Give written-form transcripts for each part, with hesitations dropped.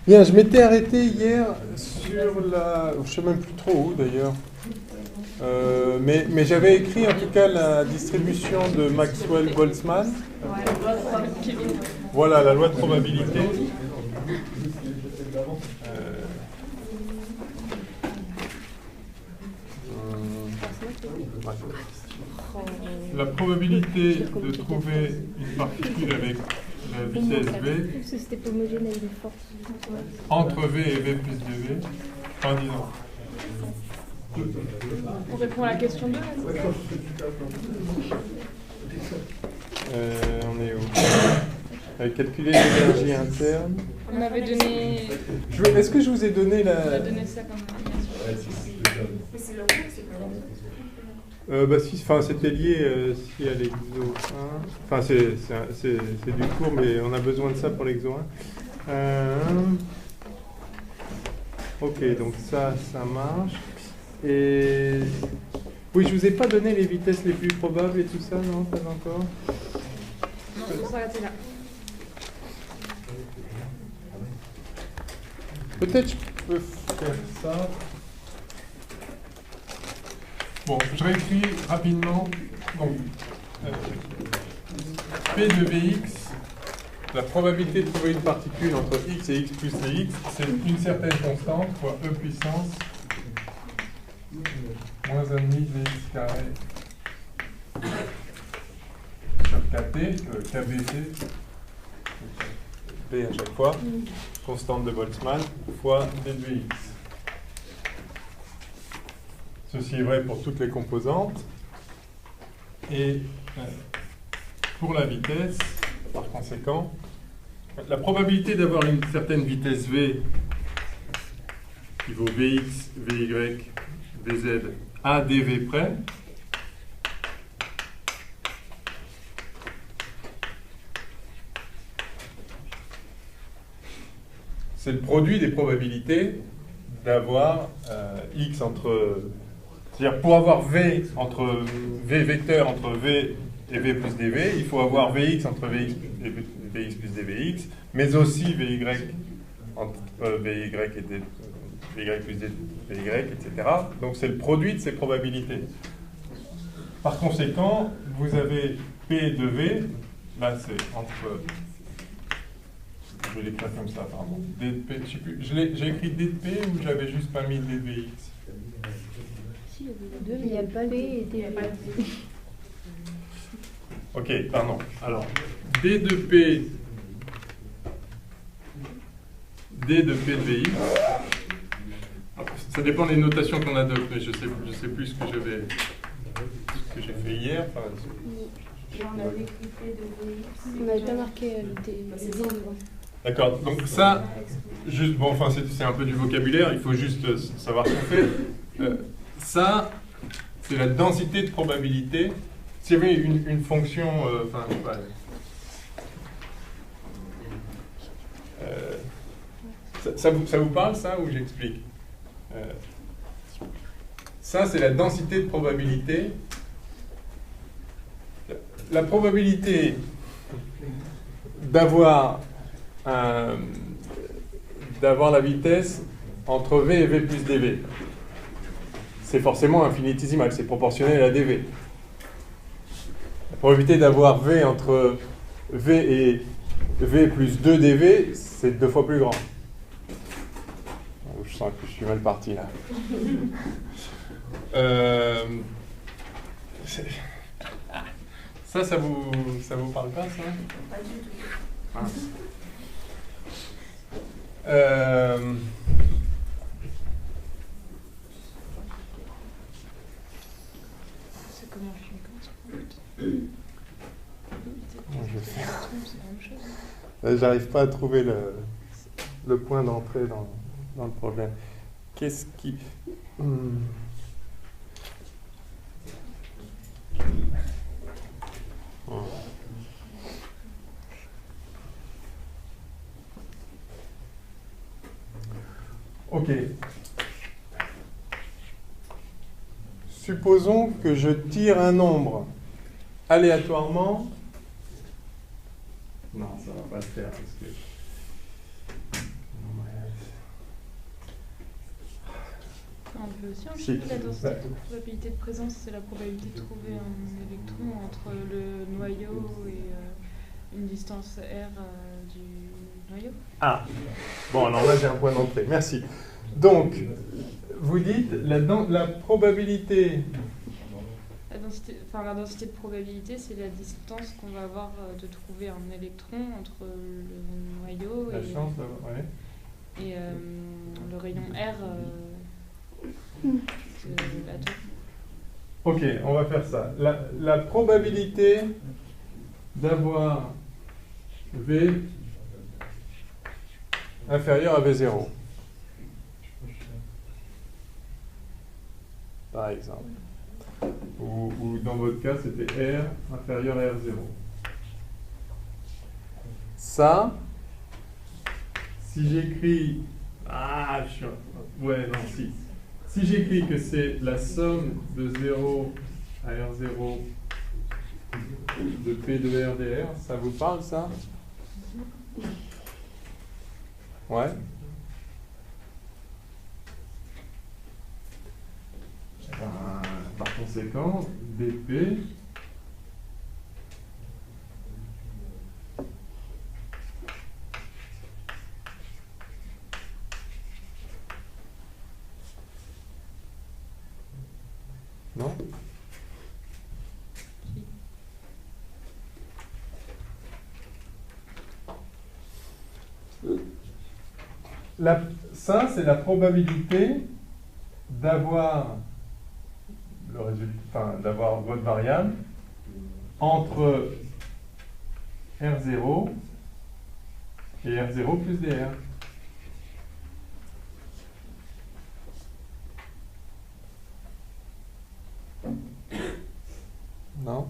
Bien, je m'étais arrêté hier sur la... Je ne sais même plus trop où d'ailleurs. Mais j'avais écrit en tout cas la distribution de Maxwell-Boltzmann. Voilà, la loi de probabilité. La probabilité de trouver une particule avec la vitesse v entre v et v plus dv en disant. On répond à la question 2. On est où? Calculer l'énergie interne. On avait donné. Est-ce que je vous ai donné la. On a donné ça comme indication. C'est le rond, c'est pas Bah si, enfin c'était lié si à l'exo 1. Enfin c'est du cours, mais on a besoin de ça pour l'exo 1. Ok, donc ça marche. Et oui, je vous ai pas donné les vitesses les plus probables et tout ça, non, pas encore. Non, on va s'arrêter là. Peut-être je peux faire ça. Bon, je réécris rapidement. Donc, P de Vx, la probabilité de trouver une particule entre x et x plus Vx, c'est une certaine constante fois e puissance moins 1,5 Vx carré sur kT, kBT, P à chaque fois, constante de Boltzmann, fois d de Vx. Ceci est vrai pour toutes les composantes. Et pour la vitesse, par conséquent, la probabilité d'avoir une certaine vitesse v qui vaut Vx, Vy, Vz à dv près, c'est le produit des probabilités d'avoir x entre... C'est-à-dire, pour avoir v entre v vecteur entre v et v plus dv, il faut avoir vx entre vx plus dvx, mais aussi vy entre vy et vy plus dvy, etc. Donc c'est le produit de ces probabilités. Par conséquent, vous avez p de v, là c'est entre... Je vais l'écrire comme ça, pardon. D de p, je sais plus, j'ai écrit d de p ou j'avais juste pas mis d de vx? Il n'y a pas P et D. Ok, pardon. Alors, D de P de Vx. Ça dépend des notations qu'on adopte, mais je sais plus ce que j'ai fait hier. Enfin, on avait écrit P de Vx. On n'avait pas marqué D. D'accord, donc ça, juste, bon, enfin, c'est un peu du vocabulaire, il faut juste savoir ce qu'on fait. Ça, c'est la densité de probabilité. Si vous avez une fonction, enfin, je sais pas, ça vous parle, ça, ou j'explique? Ça, c'est la densité de probabilité. La probabilité d'avoir la vitesse entre v et v plus dv. C'est forcément infinitésimal, c'est proportionnel à dv. La probabilité d'avoir v entre v et v plus 2 dv, c'est 2 fois plus grand. Je sens que je suis mal parti là. Ça vous parle pas, ça? Pas du tout. Mince. C'est comment je fais Je vais faire. J'arrive pas à trouver le point d'entrée dans le problème. Qu'est-ce qui... Ok. Supposons que je tire un nombre aléatoirement Non, ça va pas le faire parce que. On peut aussi Si. enchaîner la densité de probabilité de présence, c'est la probabilité de trouver un électron entre le noyau et une distance r du noyau. Ah, bon, alors là j'ai un point d'entrée, merci. Donc, vous dites la probabilité. La densité de probabilité, c'est la distance qu'on va avoir de trouver un électron entre le noyau La chance, ouais. et le rayon R de l'atome. Ok, on va faire ça. La probabilité d'avoir V inférieur à V0. Par exemple. Ou dans votre cas, c'était R inférieur à R0. Ça, si j'écris... Ah, je suis... Ouais, non, si. Si j'écris que c'est la somme de 0 à R0 de P de R dr, ça vous parle, ça? Ouais. Par conséquent, dp non? Ça, c'est la probabilité d'avoir le résultat, enfin, d'avoir votre variable entre R0 et R0 plus dr. Non?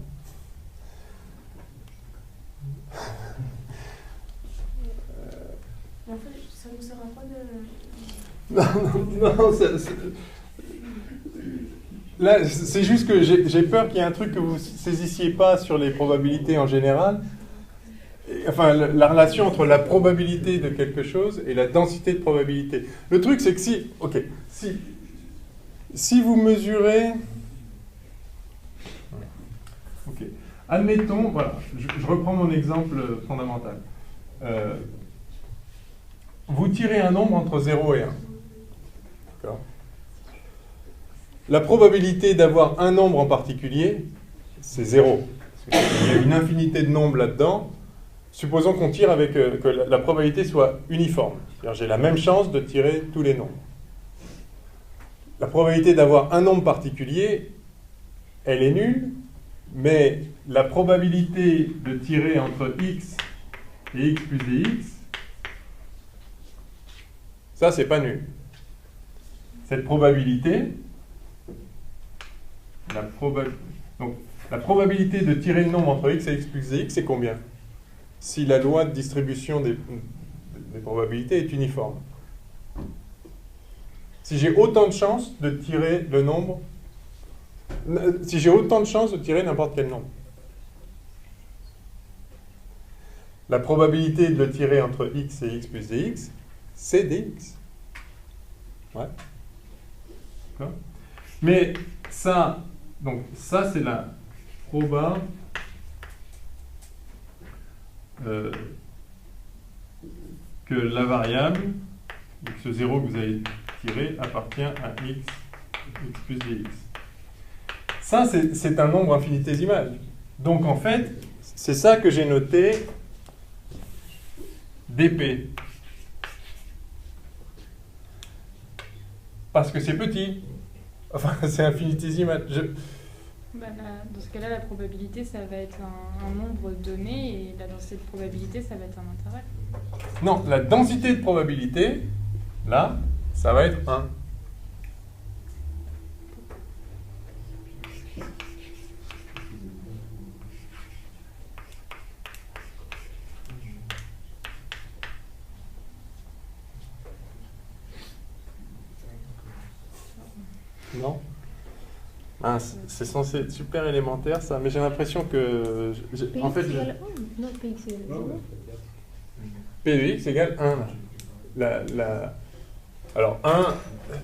En fait, ça nous sert à quoi de... Non, là, c'est juste que j'ai peur qu'il y ait un truc que vous ne saisissiez pas sur les probabilités en général. Enfin, la relation entre la probabilité de quelque chose et la densité de probabilité. Le truc, c'est que si vous mesurez... Ok. Admettons, voilà, je reprends mon exemple fondamental. Vous tirez un nombre entre 0 et 1. D'accord ? La probabilité d'avoir un nombre en particulier, c'est 0. Il y a une infinité de nombres là-dedans. Supposons qu'on tire avec que la probabilité soit uniforme. C'est-à-dire j'ai la même chance de tirer tous les nombres. La probabilité d'avoir un nombre particulier, elle est nulle, mais la probabilité de tirer entre x et x plus dx, ça, c'est pas nul. Cette probabilité, donc, la probabilité de tirer le nombre entre x et x plus dx, c'est combien? Si la loi de distribution des probabilités est uniforme. Si j'ai autant de chances de tirer le nombre, si j'ai autant de chances de tirer n'importe quel nombre. La probabilité de le tirer entre x et x plus dx, c'est dx. Ouais. D'accord. Mais ça, donc ça c'est la proba que la variable, donc ce 0 que vous avez tiré, appartient à x plus dx. Ça, c'est un nombre infinitésimal. Donc en fait, c'est ça que j'ai noté dp. Parce que c'est petit. Enfin, c'est infinitésimal. Dans ce cas-là, la probabilité, ça va être un nombre donné, et la densité de probabilité, ça va être un intervalle. Non, la densité de probabilité, là, ça va être 1. Non? Ah, c'est censé être super élémentaire ça, mais j'ai l'impression que... En fait, Px égale 1. Non, Px égale 0. P de x égale 1. Alors 1,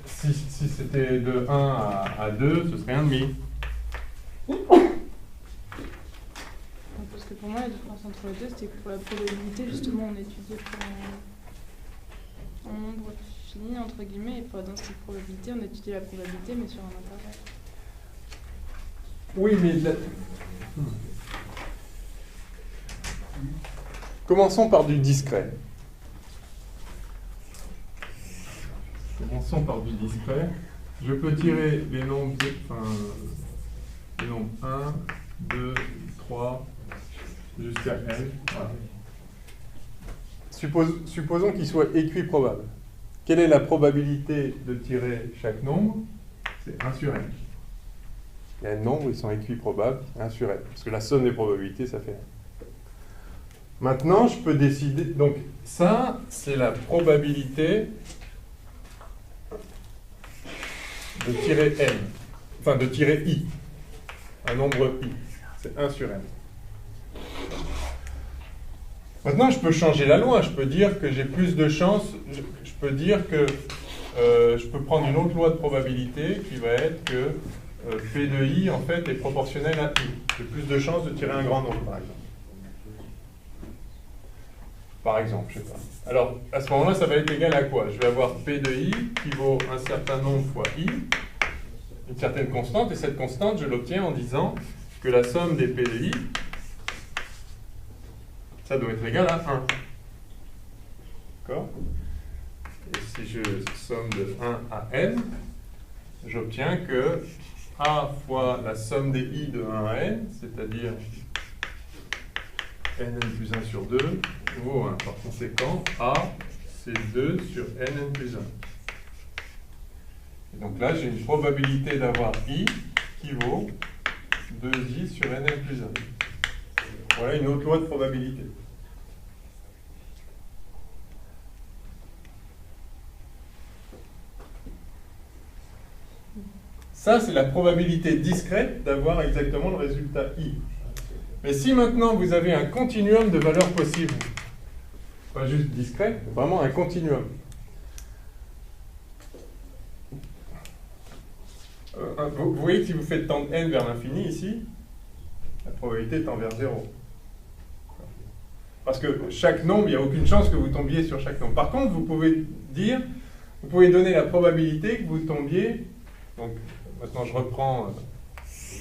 si c'était de 1 à 2, ce serait 1,5. Parce que pour moi, la différence entre les deux, c'était que pour la probabilité, justement, on étudiait pour un nombre fini, entre guillemets, et pour la densité de probabilité, on étudiait la probabilité, mais sur un intervalle. Oui, mais... Commençons par du discret. Commençons par du discret. Je peux tirer les nombres, les nombres 1, 2, 3, jusqu'à n. Voilà. Supposons qu'ils soient équiprobables. Quelle est la probabilité de tirer chaque nombre? C'est 1 sur n. Il y a n nombres, ils sont équiprobables, 1 sur n. Parce que la somme des probabilités, ça fait 1. Maintenant, je peux décider... Donc, ça, c'est la probabilité de tirer n. Enfin, de tirer i. Un nombre i. C'est 1 sur n. Maintenant, je peux changer la loi. Je peux dire que j'ai plus de chances... Je peux dire que... je peux prendre une autre loi de probabilité qui va être que P de i, en fait, est proportionnel à i. J'ai plus de chances de tirer un grand nombre, par exemple. Par exemple, je sais pas. Alors, à ce moment-là, ça va être égal à quoi? Je vais avoir P de i qui vaut un certain nombre fois i, une certaine constante, et cette constante, je l'obtiens en disant que la somme des P de i, ça doit être égal à 1. D'accord? Et si je somme de 1 à n, j'obtiens que a fois la somme des i de 1 à n, c'est-à-dire nn plus 1 sur 2, vaut 1. Par conséquent, a, c'est 2 sur nn plus 1. Et donc là, j'ai une probabilité d'avoir i qui vaut 2i sur nn plus 1. Voilà une autre loi de probabilité. Ça, c'est la probabilité discrète d'avoir exactement le résultat i. Mais si maintenant vous avez un continuum de valeurs possibles, pas juste discret, mais vraiment un continuum. Vous voyez que si vous faites tendre n vers l'infini ici, la probabilité tend vers 0. Parce que chaque nombre, il n'y a aucune chance que vous tombiez sur chaque nombre. Par contre, vous pouvez donner la probabilité que vous tombiez. Donc maintenant je reprends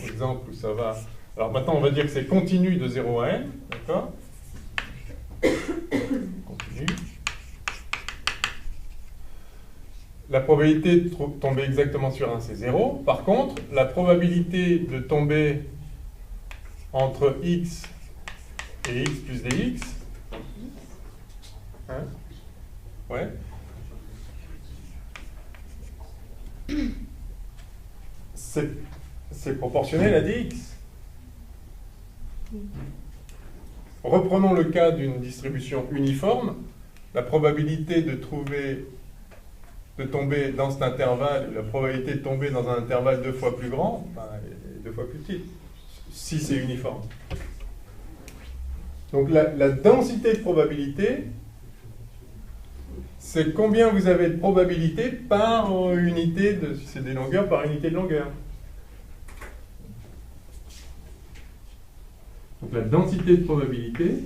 l'exemple où ça va. Alors maintenant, on va dire que c'est continu de 0 à n, d'accord? Continu. La probabilité de tomber exactement sur 1, c'est 0. Par contre, la probabilité de tomber entre x et x plus dx, hein? Ouais. C'est proportionnel à dx. Reprenons le cas d'une distribution uniforme. La probabilité de tomber dans cet intervalle, la probabilité de tomber dans un intervalle 2 fois plus grand, est 2 fois plus petite, si c'est uniforme. Donc la densité de probabilité, c'est combien vous avez de probabilité par unité de, si c'est des longueurs, par unité de longueur. Donc la densité de probabilité,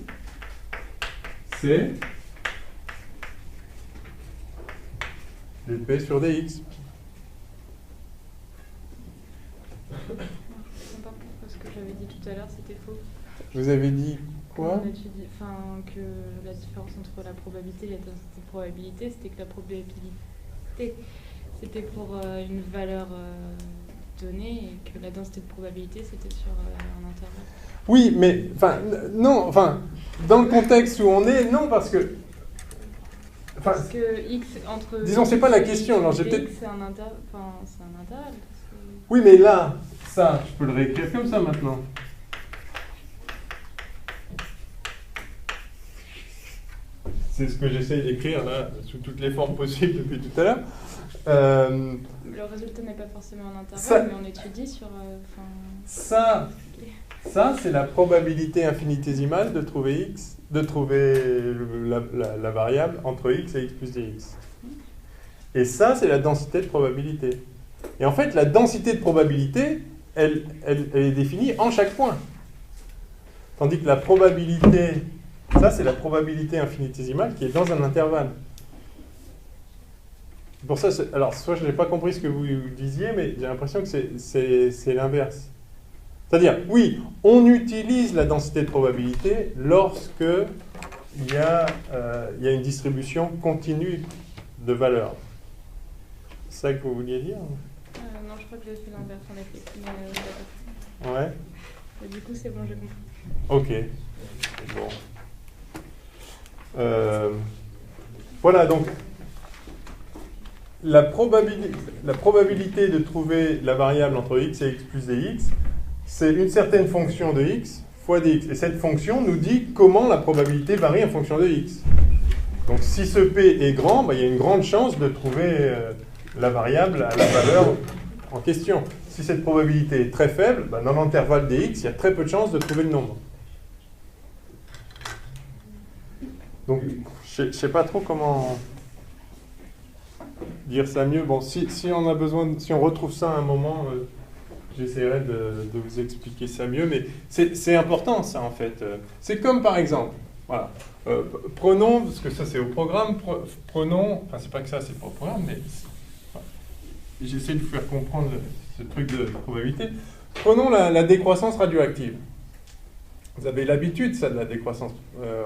c'est dp sur dx. Je ne sais pas pourquoi ce que j'avais dit tout à l'heure, c'était faux. Je vous avais dit quoi? On étudie, que la différence entre la probabilité et la densité de probabilité, c'était que la probabilité, c'était pour une valeur donnée, et que la densité de probabilité, c'était sur un intervalle. Oui, mais non, dans le contexte où on est, non, parce que parce que x entre disons, c'est pas la question. Alors, j'ai peut-être. C'est un intervalle. Oui, mais là, ça, je peux le réécrire comme ça maintenant. C'est ce que j'essaye d'écrire là, sous toutes les formes possibles depuis tout à l'heure. Le résultat n'est pas forcément un intervalle, mais on étudie sur. Ça, c'est la probabilité infinitésimale de trouver x de trouver la variable entre x et x plus dx. Et ça, c'est la densité de probabilité. Et en fait, la densité de probabilité, elle est définie en chaque point. Tandis que la probabilité, ça, c'est la probabilité infinitésimale qui est dans un intervalle. Pour ça, alors, soit je n'ai pas compris ce que vous disiez, mais j'ai l'impression que c'est l'inverse. C'est-à-dire, oui, on utilise la densité de probabilité lorsque il y a une distribution continue de valeurs. C'est ça que vous vouliez dire? Non, je crois que j'ai fait l'inverse en effet. Mais, ouais. Et du coup, c'est bon, j'ai compris. Ok. Bon. Voilà, donc, la probabilité de trouver la variable entre x et x plus dx, c'est une certaine fonction de x fois dx. Et cette fonction nous dit comment la probabilité varie en fonction de x. Donc si ce p est grand, bah, il y a une grande chance de trouver la variable à la valeur en question. Si cette probabilité est très faible, bah, dans l'intervalle dx, il y a très peu de chances de trouver le nombre. Donc je ne sais pas trop comment dire ça mieux. Bon, si on a besoin, si on retrouve ça à un moment, j'essaierai de vous expliquer ça mieux, mais c'est important ça en fait. C'est comme par exemple, voilà, prenons, parce que ça c'est au programme, prenons, enfin c'est pas que ça c'est pas au programme, mais voilà, j'essaie de vous faire comprendre ce truc de probabilité. Prenons la décroissance radioactive. Vous avez l'habitude ça de la décroissance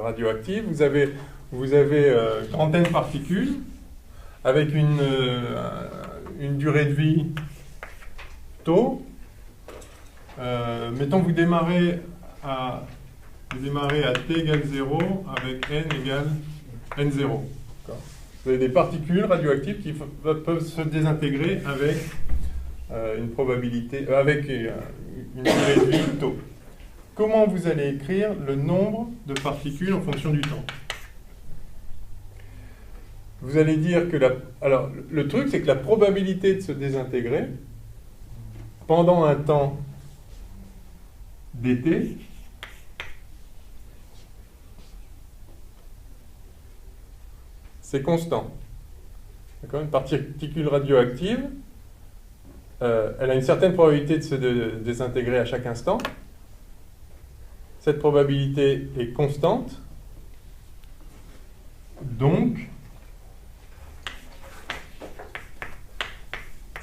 radioactive, vous avez grande n particules, avec une durée de vie taux. Mettons que vous démarrez à t égale 0 avec n égale n0. Vous avez des particules radioactives qui peuvent se désintégrer avec une probabilité, avec une durée de vie taux. Comment vous allez écrire le nombre de particules en fonction du temps? Vous allez dire que alors, le truc, c'est que la probabilité de se désintégrer pendant un temps dt, c'est constant. D'accord? Une particule radioactive, elle a une certaine probabilité de se désintégrer à chaque instant. Cette probabilité est constante. Donc,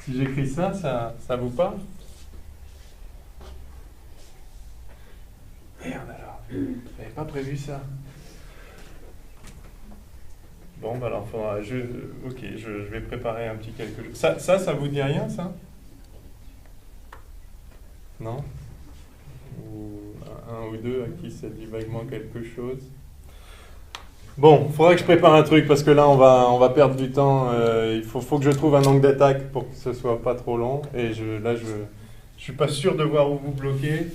si j'écris ça, ça vous parle? Merde alors, j'avais pas prévu ça. Bon, bah alors, faudra, je vais préparer un petit quelque chose. Ça vous dit rien, ça? Non? Ou un ou deux à qui ça dit vaguement quelque chose? Bon, il faudra que je prépare un truc parce que là, on va perdre du temps. Il faut que je trouve un angle d'attaque pour que ce soit pas trop long. Et là, je suis pas sûr de voir où vous bloquez.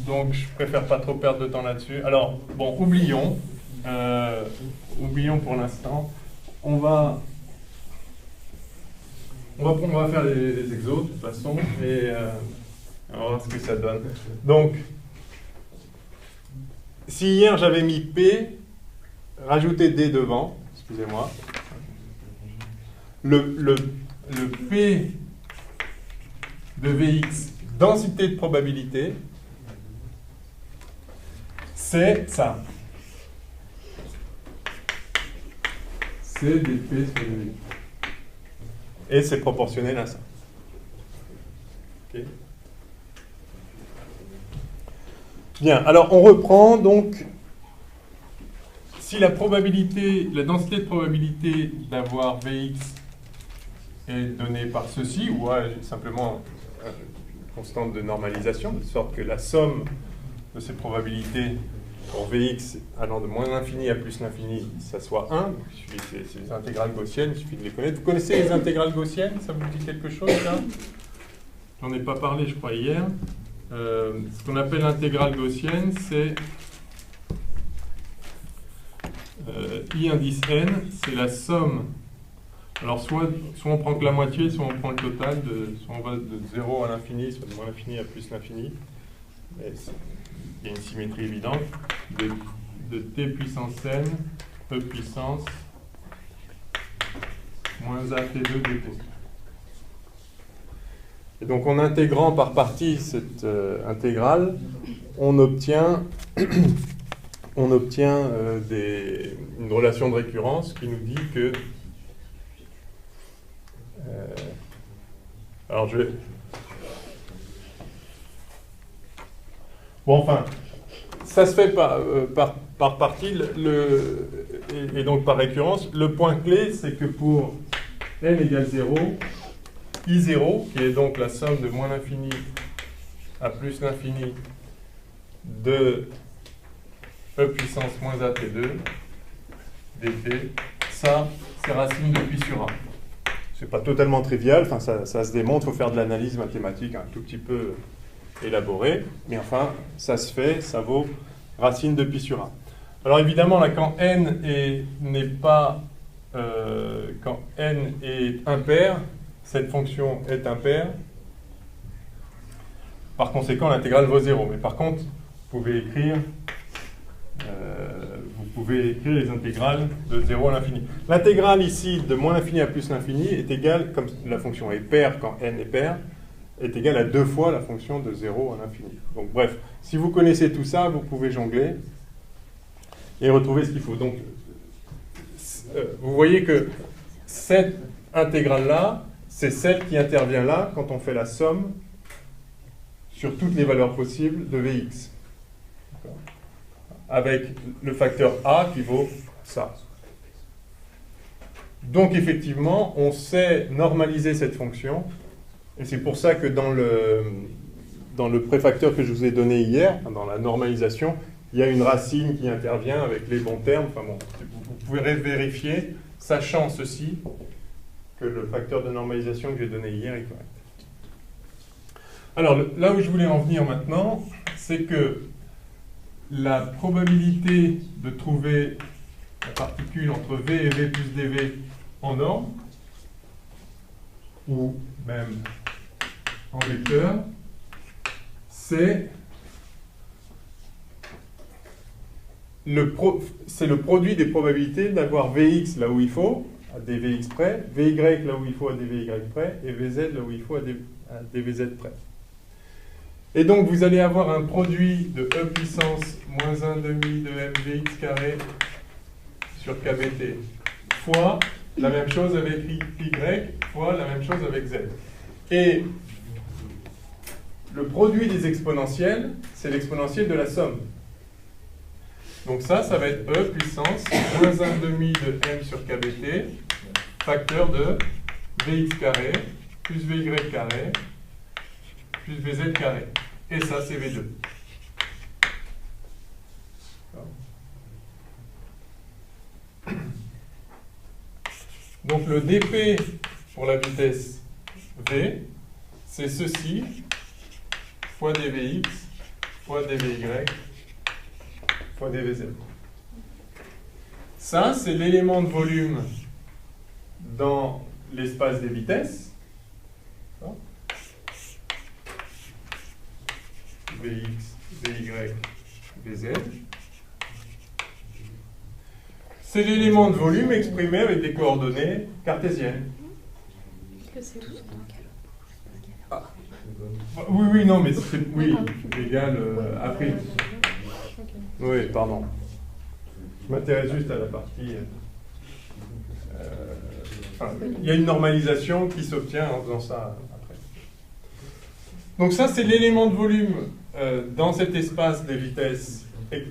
Donc, je préfère pas trop perdre de temps là-dessus. Alors, bon, oublions pour l'instant. On va faire les exos de toute façon et on va voir ce que ça donne. Donc, si hier j'avais mis P, rajoutez D devant, excusez-moi, le P de Vx, densité de probabilité, c'est ça. C'est dp sur dv. Et c'est proportionnel à ça. Okay. Bien, alors on reprend donc. Si la densité de probabilité d'avoir Vx est donnée par ceci, ou simplement une constante de normalisation, de sorte que la somme de ces probabilités pour Vx allant de moins l'infini à plus l'infini, ça soit 1, donc c'est les intégrales gaussiennes, il suffit de les connaître. Vous connaissez les intégrales gaussiennes? Ça vous dit quelque chose là? J'en ai pas parlé, je crois, hier. Ce qu'on appelle l'intégrale gaussienne, c'est I indice n, c'est la somme. Alors soit on prend que la moitié, soit on prend le total, soit on va de 0 à l'infini, soit de moins l'infini à plus l'infini. Il y a une symétrie évidente de t puissance n, e puissance moins a t2 dt. Et donc en intégrant par partie cette intégrale, on obtient, une relation de récurrence qui nous dit que... alors je vais... Bon, enfin, ça se fait par partie, et donc par récurrence. Le point clé, c'est que pour n égale 0, I0, qui est donc la somme de moins l'infini à plus l'infini de e puissance moins at2 dt, ça, c'est racine de pi sur a. C'est pas totalement trivial, enfin, ça se démontre, il faut faire de l'analyse mathématique un tout petit peu élaborée, mais enfin, ça se fait, ça vaut racine de pi sur a. Alors évidemment, là, quand n est impair, cette fonction est impaire. Par conséquent, l'intégrale vaut 0. Mais par contre, vous pouvez écrire les intégrales de 0 à l'infini. L'intégrale ici de moins l'infini à plus l'infini est égale, comme la fonction est paire quand n est paire, est égale à 2 fois la fonction de 0 à l'infini. Donc bref, si vous connaissez tout ça, vous pouvez jongler et retrouver ce qu'il faut. Donc, vous voyez que cette intégrale-là, c'est celle qui intervient là quand on fait la somme sur toutes les valeurs possibles de Vx. Avec le facteur A qui vaut ça. Donc effectivement, on sait normaliser cette fonction, et c'est pour ça que dans le préfacteur que je vous ai donné hier, dans la normalisation, il y a une racine qui intervient avec les bons termes. Enfin bon, vous pouvez vérifier, sachant ceci, que le facteur de normalisation que j'ai donné hier est correct. Alors là où je voulais en venir maintenant, c'est que la probabilité de trouver la particule entre V et V plus dV en norme, ou même en vecteur, c'est le produit des probabilités d'avoir Vx là où il faut, à dVx près, Vy là où il faut à dVy près, et Vz là où il faut à dVz près. Et donc vous allez avoir un produit de e puissance moins 1,5 de mvx carré sur kbt fois la même chose avec y fois la même chose avec z. Et le produit des exponentielles, c'est l'exponentielle de la somme. Donc ça va être e puissance moins 1,5 de m sur kbt facteur de vx carré plus vy carré plus vz carré. Et ça, c'est V2. Donc le dp pour la vitesse v, c'est ceci, fois dvx, fois dvy, fois dvz. Ça, c'est l'élément de volume dans l'espace des vitesses. Vx, Vy, Vz. C'est l'élément de volume exprimé avec des coordonnées cartésiennes. Ah. Oui, non, mais c'est égal à prime. Oui, pardon. Je m'intéresse juste à la partie... il y a une normalisation qui s'obtient en faisant ça après. Donc ça, c'est l'élément de volume dans cet espace des vitesses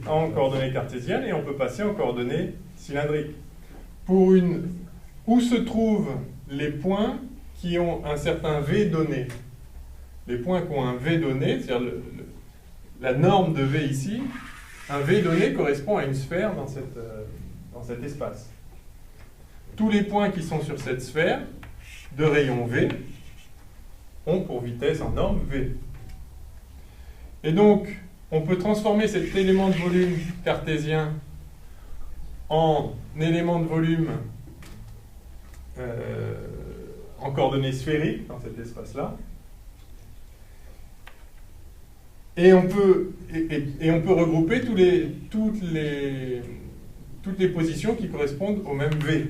en coordonnées cartésiennes, et on peut passer en coordonnées cylindriques. Où se trouvent les points qui ont un certain V donné? Les points qui ont un V donné, c'est-à-dire la norme de V ici, un V donné correspond à une sphère dans cet espace. Tous les points qui sont sur cette sphère de rayon V ont pour vitesse en norme V. Et donc, on peut transformer cet élément de volume cartésien en élément de volume en coordonnées sphériques dans cet espace-là. Et on peut regrouper toutes les positions qui correspondent au même V.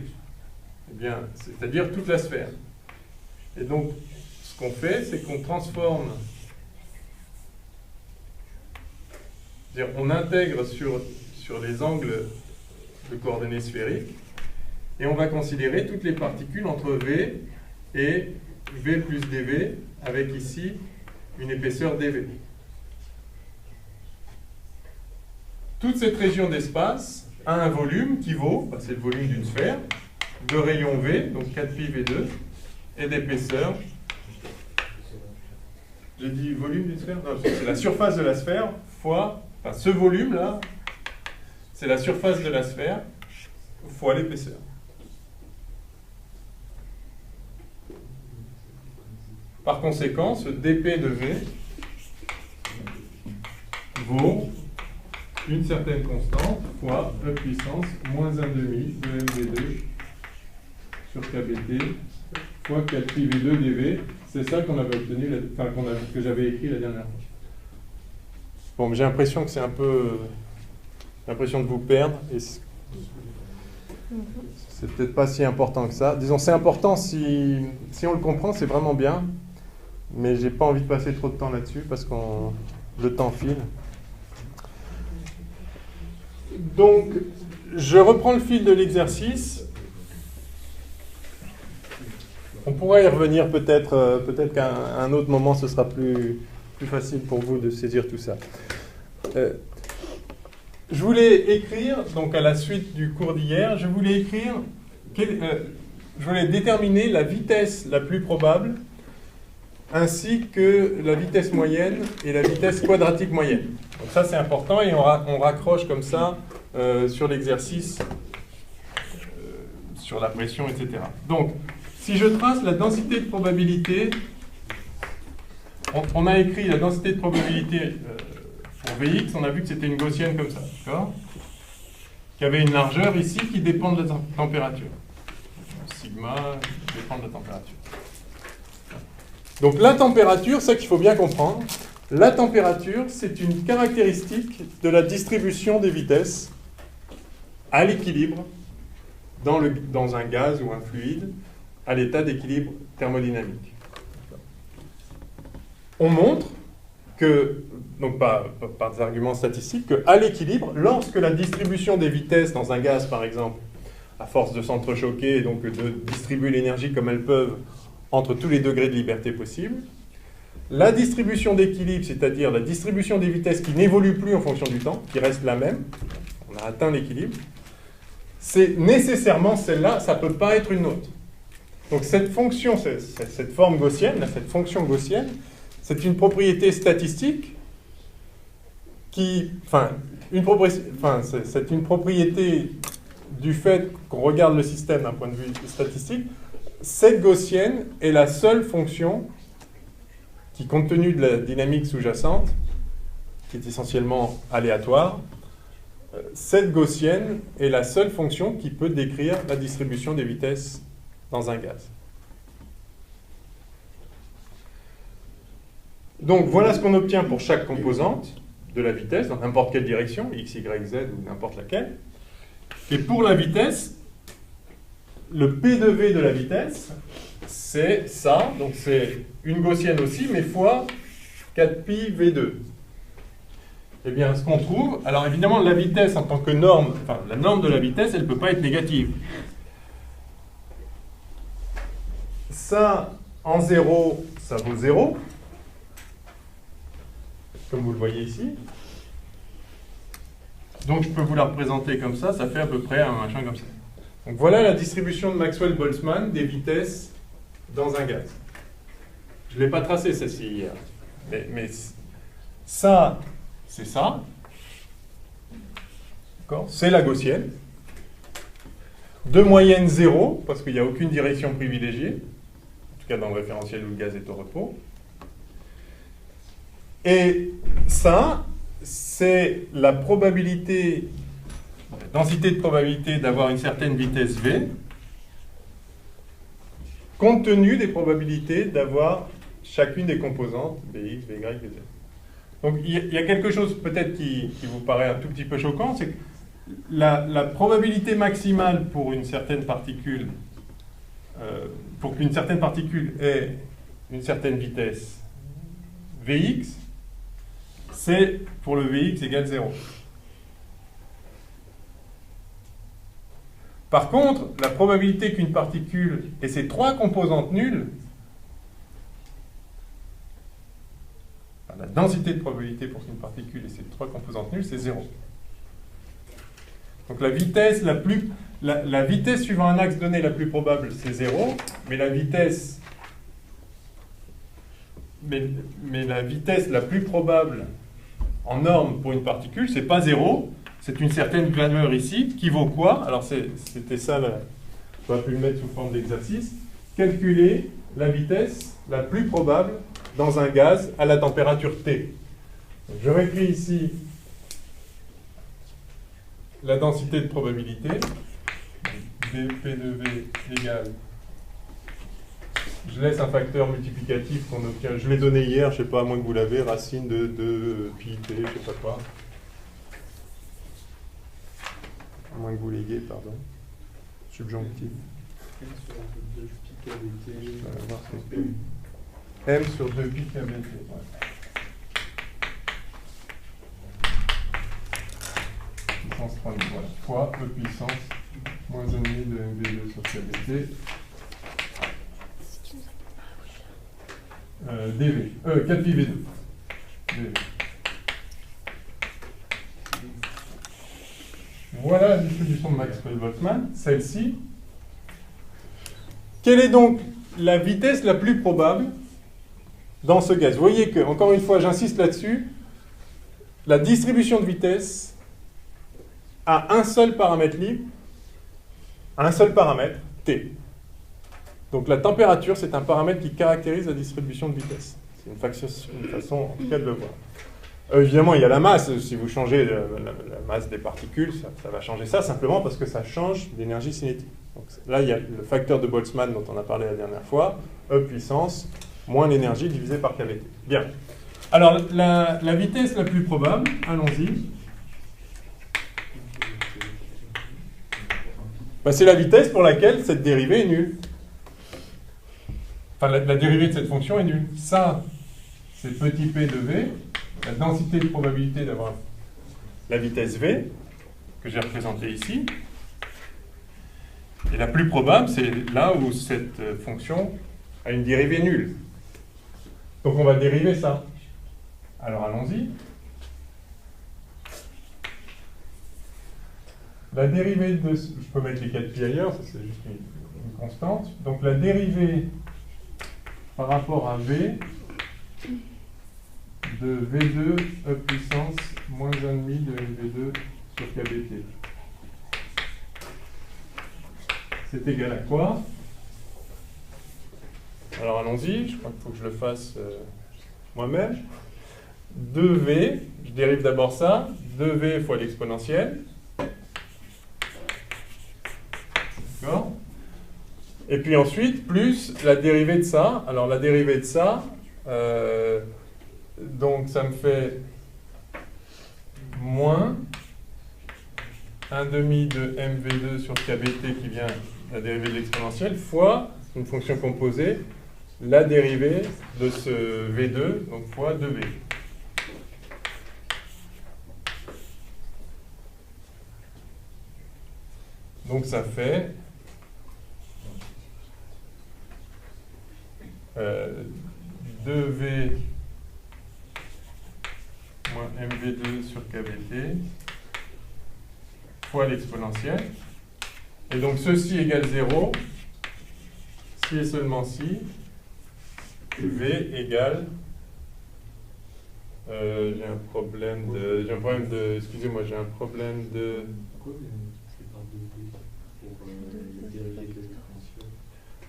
Eh bien, c'est-à-dire toute la sphère. Et donc, ce qu'on fait, c'est qu'on transforme, c'est-à-dire on intègre sur les angles de coordonnées sphériques, et on va considérer toutes les particules entre V et V plus dV, avec ici une épaisseur dV. Toute cette région d'espace a un volume qui vaut, c'est le volume d'une sphère, de rayon V, donc 4pi V2, et d'épaisseur. J'ai dit volume d'une sphère? Non, c'est la surface de la sphère fois, ce volume-là, c'est la surface de la sphère fois l'épaisseur. Par conséquent, ce dp de V vaut une certaine constante fois E puissance moins 1,5 de mv2 sur kBt fois 4pi V2 dV. C'est ça qu'on avait obtenu, que j'avais écrit la dernière fois. Bon, j'ai l'impression que c'est un peu... J'ai l'impression de vous perdre. Et c'est peut-être pas si important que ça. Disons, c'est important si on le comprend, c'est vraiment bien. Mais j'ai pas envie de passer trop de temps là-dessus parce que le temps file. Donc, je reprends le fil de l'exercice. On pourra y revenir peut-être qu'à un autre moment, ce sera plus facile pour vous de saisir tout ça. Je voulais écrire, donc à la suite du cours d'hier, je voulais déterminer la vitesse la plus probable, ainsi que la vitesse moyenne et la vitesse quadratique moyenne. Donc ça c'est important et on raccroche comme ça sur l'exercice, sur la pression, etc. Donc, si je trace la densité de probabilité, on a écrit la densité de probabilité pour Vx, on a vu que c'était une gaussienne comme ça, d'accord? Qui avait une largeur ici qui dépend de la température. Sigma dépend de la température. Donc la température, c'est ça qu'il faut bien comprendre. La température, c'est une caractéristique de la distribution des vitesses à l'équilibre dans un gaz ou un fluide à l'état d'équilibre thermodynamique. On montre que, donc par des arguments statistiques, qu'à l'équilibre, lorsque la distribution des vitesses dans un gaz, par exemple, à force de s'entrechoquer et donc de distribuer l'énergie comme elles peuvent entre tous les degrés de liberté possibles, la distribution d'équilibre, c'est-à-dire la distribution des vitesses qui n'évolue plus en fonction du temps, qui reste la même, on a atteint l'équilibre, c'est nécessairement celle-là, ça ne peut pas être une autre. Donc cette fonction, cette forme gaussienne, cette fonction gaussienne, c'est une propriété statistique c'est une propriété du fait qu'on regarde le système d'un point de vue statistique. Cette gaussienne est la seule fonction qui, compte tenu de la dynamique sous-jacente, qui est essentiellement aléatoire, cette gaussienne est la seule fonction qui peut décrire la distribution des vitesses dans un gaz. Donc voilà ce qu'on obtient pour chaque composante de la vitesse, dans n'importe quelle direction, x, y, z ou n'importe laquelle. Et pour la vitesse, le P de V de la vitesse, c'est ça, donc c'est une gaussienne aussi, mais fois 4pi V2. Eh bien, ce qu'on trouve, alors évidemment, la vitesse en tant que norme, la norme de la vitesse, elle ne peut pas être négative. Ça, en 0, ça vaut 0, comme vous le voyez ici. Donc, je peux vous la représenter comme ça fait à peu près un machin comme ça. Donc, voilà la distribution de Maxwell-Boltzmann des vitesses dans un gaz. Je ne l'ai pas tracé, celle-ci, hier. Mais ça, c'est ça. C'est la gaussienne. De moyenne 0, parce qu'il n'y a aucune direction privilégiée. En tout cas, dans le référentiel où le gaz est au repos. Et ça, c'est la probabilité, la densité de probabilité d'avoir une certaine vitesse V, compte tenu des probabilités d'avoir chacune des composantes Vx, Vy, Vz. Donc il y a quelque chose peut-être qui vous paraît un tout petit peu choquant, c'est que la probabilité maximale pour une certaine particule, pour qu'une certaine particule ait une certaine vitesse Vx, c'est pour le Vx égale 0. Par contre, la probabilité qu'une particule ait ses trois composantes nulles, la densité de probabilité pour qu'une particule ait ses trois composantes nulles, c'est 0. Donc la vitesse la vitesse suivant un axe donné la plus probable, c'est 0, mais la vitesse la plus probable en norme pour une particule, c'est pas 0, c'est une certaine valeur ici, qui vaut quoi? Alors c'était ça, j'aurais pu le mettre sous forme d'exercice. Calculer la vitesse la plus probable dans un gaz à la température T. Donc, je réécris ici la densité de probabilité, dP de V égale, je laisse un facteur multiplicatif qu'on obtient, je l'ai donné hier, je ne sais pas, à moins que vous l'avez, racine de pi t, je ne sais pas quoi. À moins que vous l'ayez, pardon. Subjonctif. M sur 2 pi kBt. Ouais. Puissance 3, voilà. Fois E puissance moins 1,5 de mv2 sur kBt. dV. 4 pi V2. dV. Voilà la distribution de Maxwell-Boltzmann, celle-ci. Quelle est donc la vitesse la plus probable dans ce gaz? Vous voyez que, encore une fois, j'insiste là-dessus, la distribution de vitesse a un seul paramètre libre, un seul paramètre, T. Donc la température, c'est un paramètre qui caractérise la distribution de vitesse. C'est une façon, en tout cas, de le voir. Évidemment, il y a la masse. Si vous changez la masse des particules, ça va changer ça, simplement parce que ça change l'énergie cinétique. Donc là, il y a le facteur de Boltzmann dont on a parlé la dernière fois, E puissance, moins l'énergie divisée par kBt. Bien. Alors, la vitesse la plus probable, allons-y. Ben, c'est la vitesse pour laquelle cette dérivée est nulle. Enfin, la dérivée de cette fonction est nulle. Ça, c'est petit p de v, la densité de probabilité d'avoir la vitesse v, que j'ai représentée ici. Et la plus probable, c'est là où cette fonction a une dérivée nulle. Donc on va dériver ça. Alors allons-y. La dérivée de... Je peux mettre les 4 pi ailleurs, ça c'est juste une constante. Donc la dérivée par rapport à V de V2 E puissance moins 1,5 de MV2 sur kBt. C'est égal à quoi? Alors allons-y, je crois qu'il faut que je le fasse moi-même. 2V, je dérive d'abord ça, 2V fois l'exponentielle. D'accord? Et puis ensuite, plus la dérivée de ça. Alors la dérivée de ça, donc ça me fait moins 1,5 de MV2 sur kBt qui vient la dérivée de l'exponentielle, fois une fonction composée, la dérivée de ce V2, donc fois 2V. Donc ça fait 2V moins MV2 sur kBt fois l'exponentielle. Et donc ceci égale 0, si et seulement si, V égale, j'ai un problème de, excusez-moi, j'ai un problème de...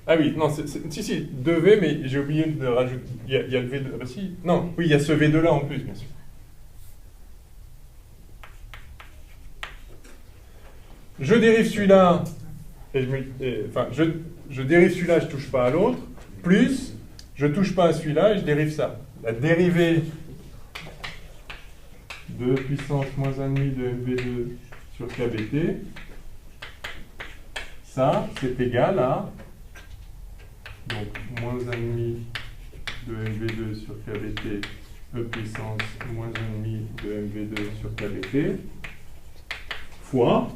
Ah oui, non, si, 2V, mais j'ai oublié de rajouter, il y a le V2, ah bah si, non, oui, il y a ce V2 là en plus, bien sûr. Je dérive celui-là, je dérive celui-là, je ne touche pas à l'autre, plus je ne touche pas à celui-là et je dérive ça. La dérivée de puissance moins 1,5 de mv2 sur kBt, ça, c'est égal à, donc, moins 1,5 de mv2 sur kBt, e puissance moins 1,5 de mv2 sur kBt, fois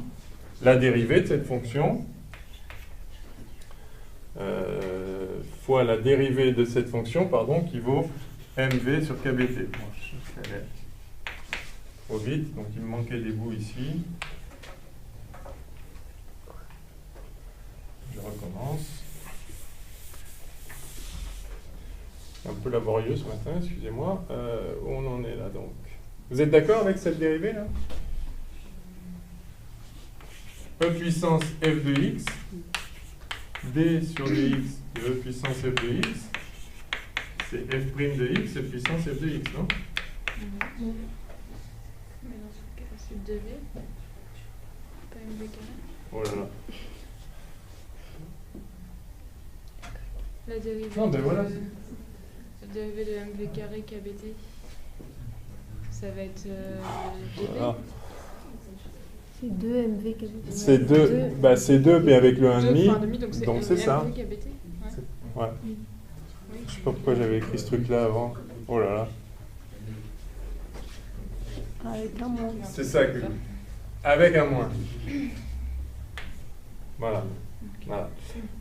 la dérivée de cette fonction, fois la dérivée de cette fonction, pardon, qui vaut mv sur kBt. Bon, je suis allé trop vite, donc il me manquait des bouts ici. Je recommence. C'est un peu laborieux ce matin, excusez-moi. Où on en est là donc? Vous êtes d'accord avec cette dérivée là? E puissance f de x, d sur dx de e puissance f de x, c'est f' de x, e puissance f de x, non? Mais dans ce cas, c'est 2v, pas mv carré. Oh là là. La dérivée, Non, ben voilà. la dérivée de mv carré kBt, ça va être Voilà. C'est 2 MV kBt. C'est 2, bah c'est 2, mais avec le 1,5. donc c'est ça. mv kBt. Ouais. Je sais pas pourquoi j'avais écrit ce truc-là avant. Oh là là. Avec un moins. C'est ça que. Avec un moins. Voilà. Voilà.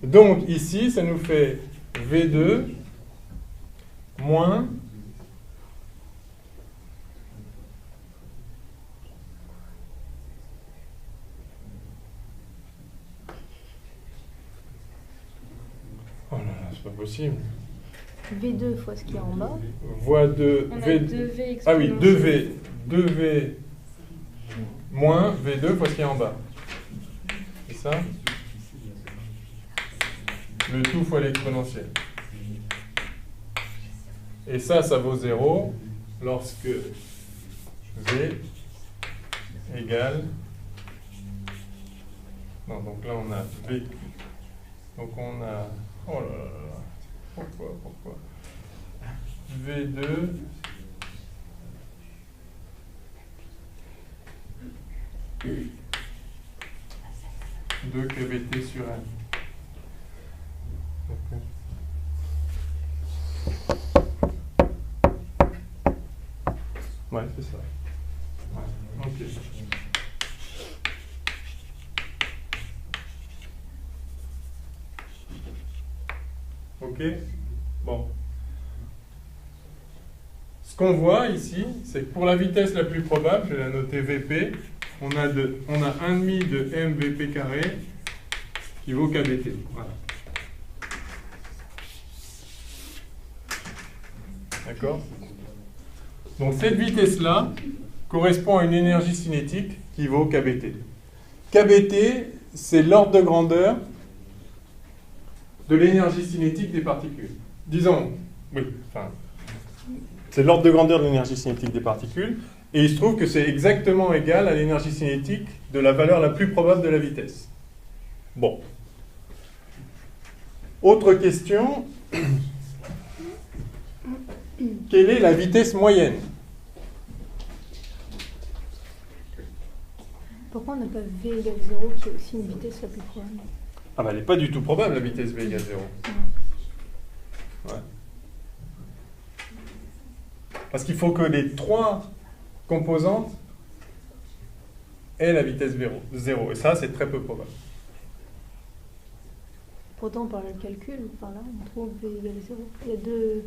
Donc ici, ça nous fait V2 moins oh là là, c'est pas possible. V2 fois ce qu'il y a en bas. Voie de On a V. 2v Ah oui, exponentielle. 2V moins V2 fois ce qu'il y a en bas. C'est ça? Le tout fois l'exponentielle. Et ça vaut 0 lorsque V égale... Non, donc là on a V. Donc on a... Oh là là là. Pourquoi V2 2 kBt sur n. Ouais, c'est ça. Ouais. Ok. Ok. Bon. Ce qu'on voit ici, c'est que pour la vitesse la plus probable, je vais la noter Vp, on a 1,5 de mvp carré qui vaut kBt. Voilà. D'accord? Donc cette vitesse-là correspond à une énergie cinétique qui vaut kBt. kBt, c'est l'ordre de grandeur de l'énergie cinétique des particules. Disons, oui, enfin, c'est l'ordre de grandeur de l'énergie cinétique des particules, et il se trouve que c'est exactement égal à l'énergie cinétique de la valeur la plus probable de la vitesse. Bon. Autre question. Quelle est la vitesse moyenne? Pourquoi on n'a pas V égale 0 qui est aussi une vitesse la plus probable? Ah bah elle n'est pas du tout probable, la vitesse V égale 0. Ouais. Parce qu'il faut que les trois composantes aient la vitesse 0. Et ça, c'est très peu probable. Pourtant, par le calcul, par là, on trouve V égale 0. Il y a deux...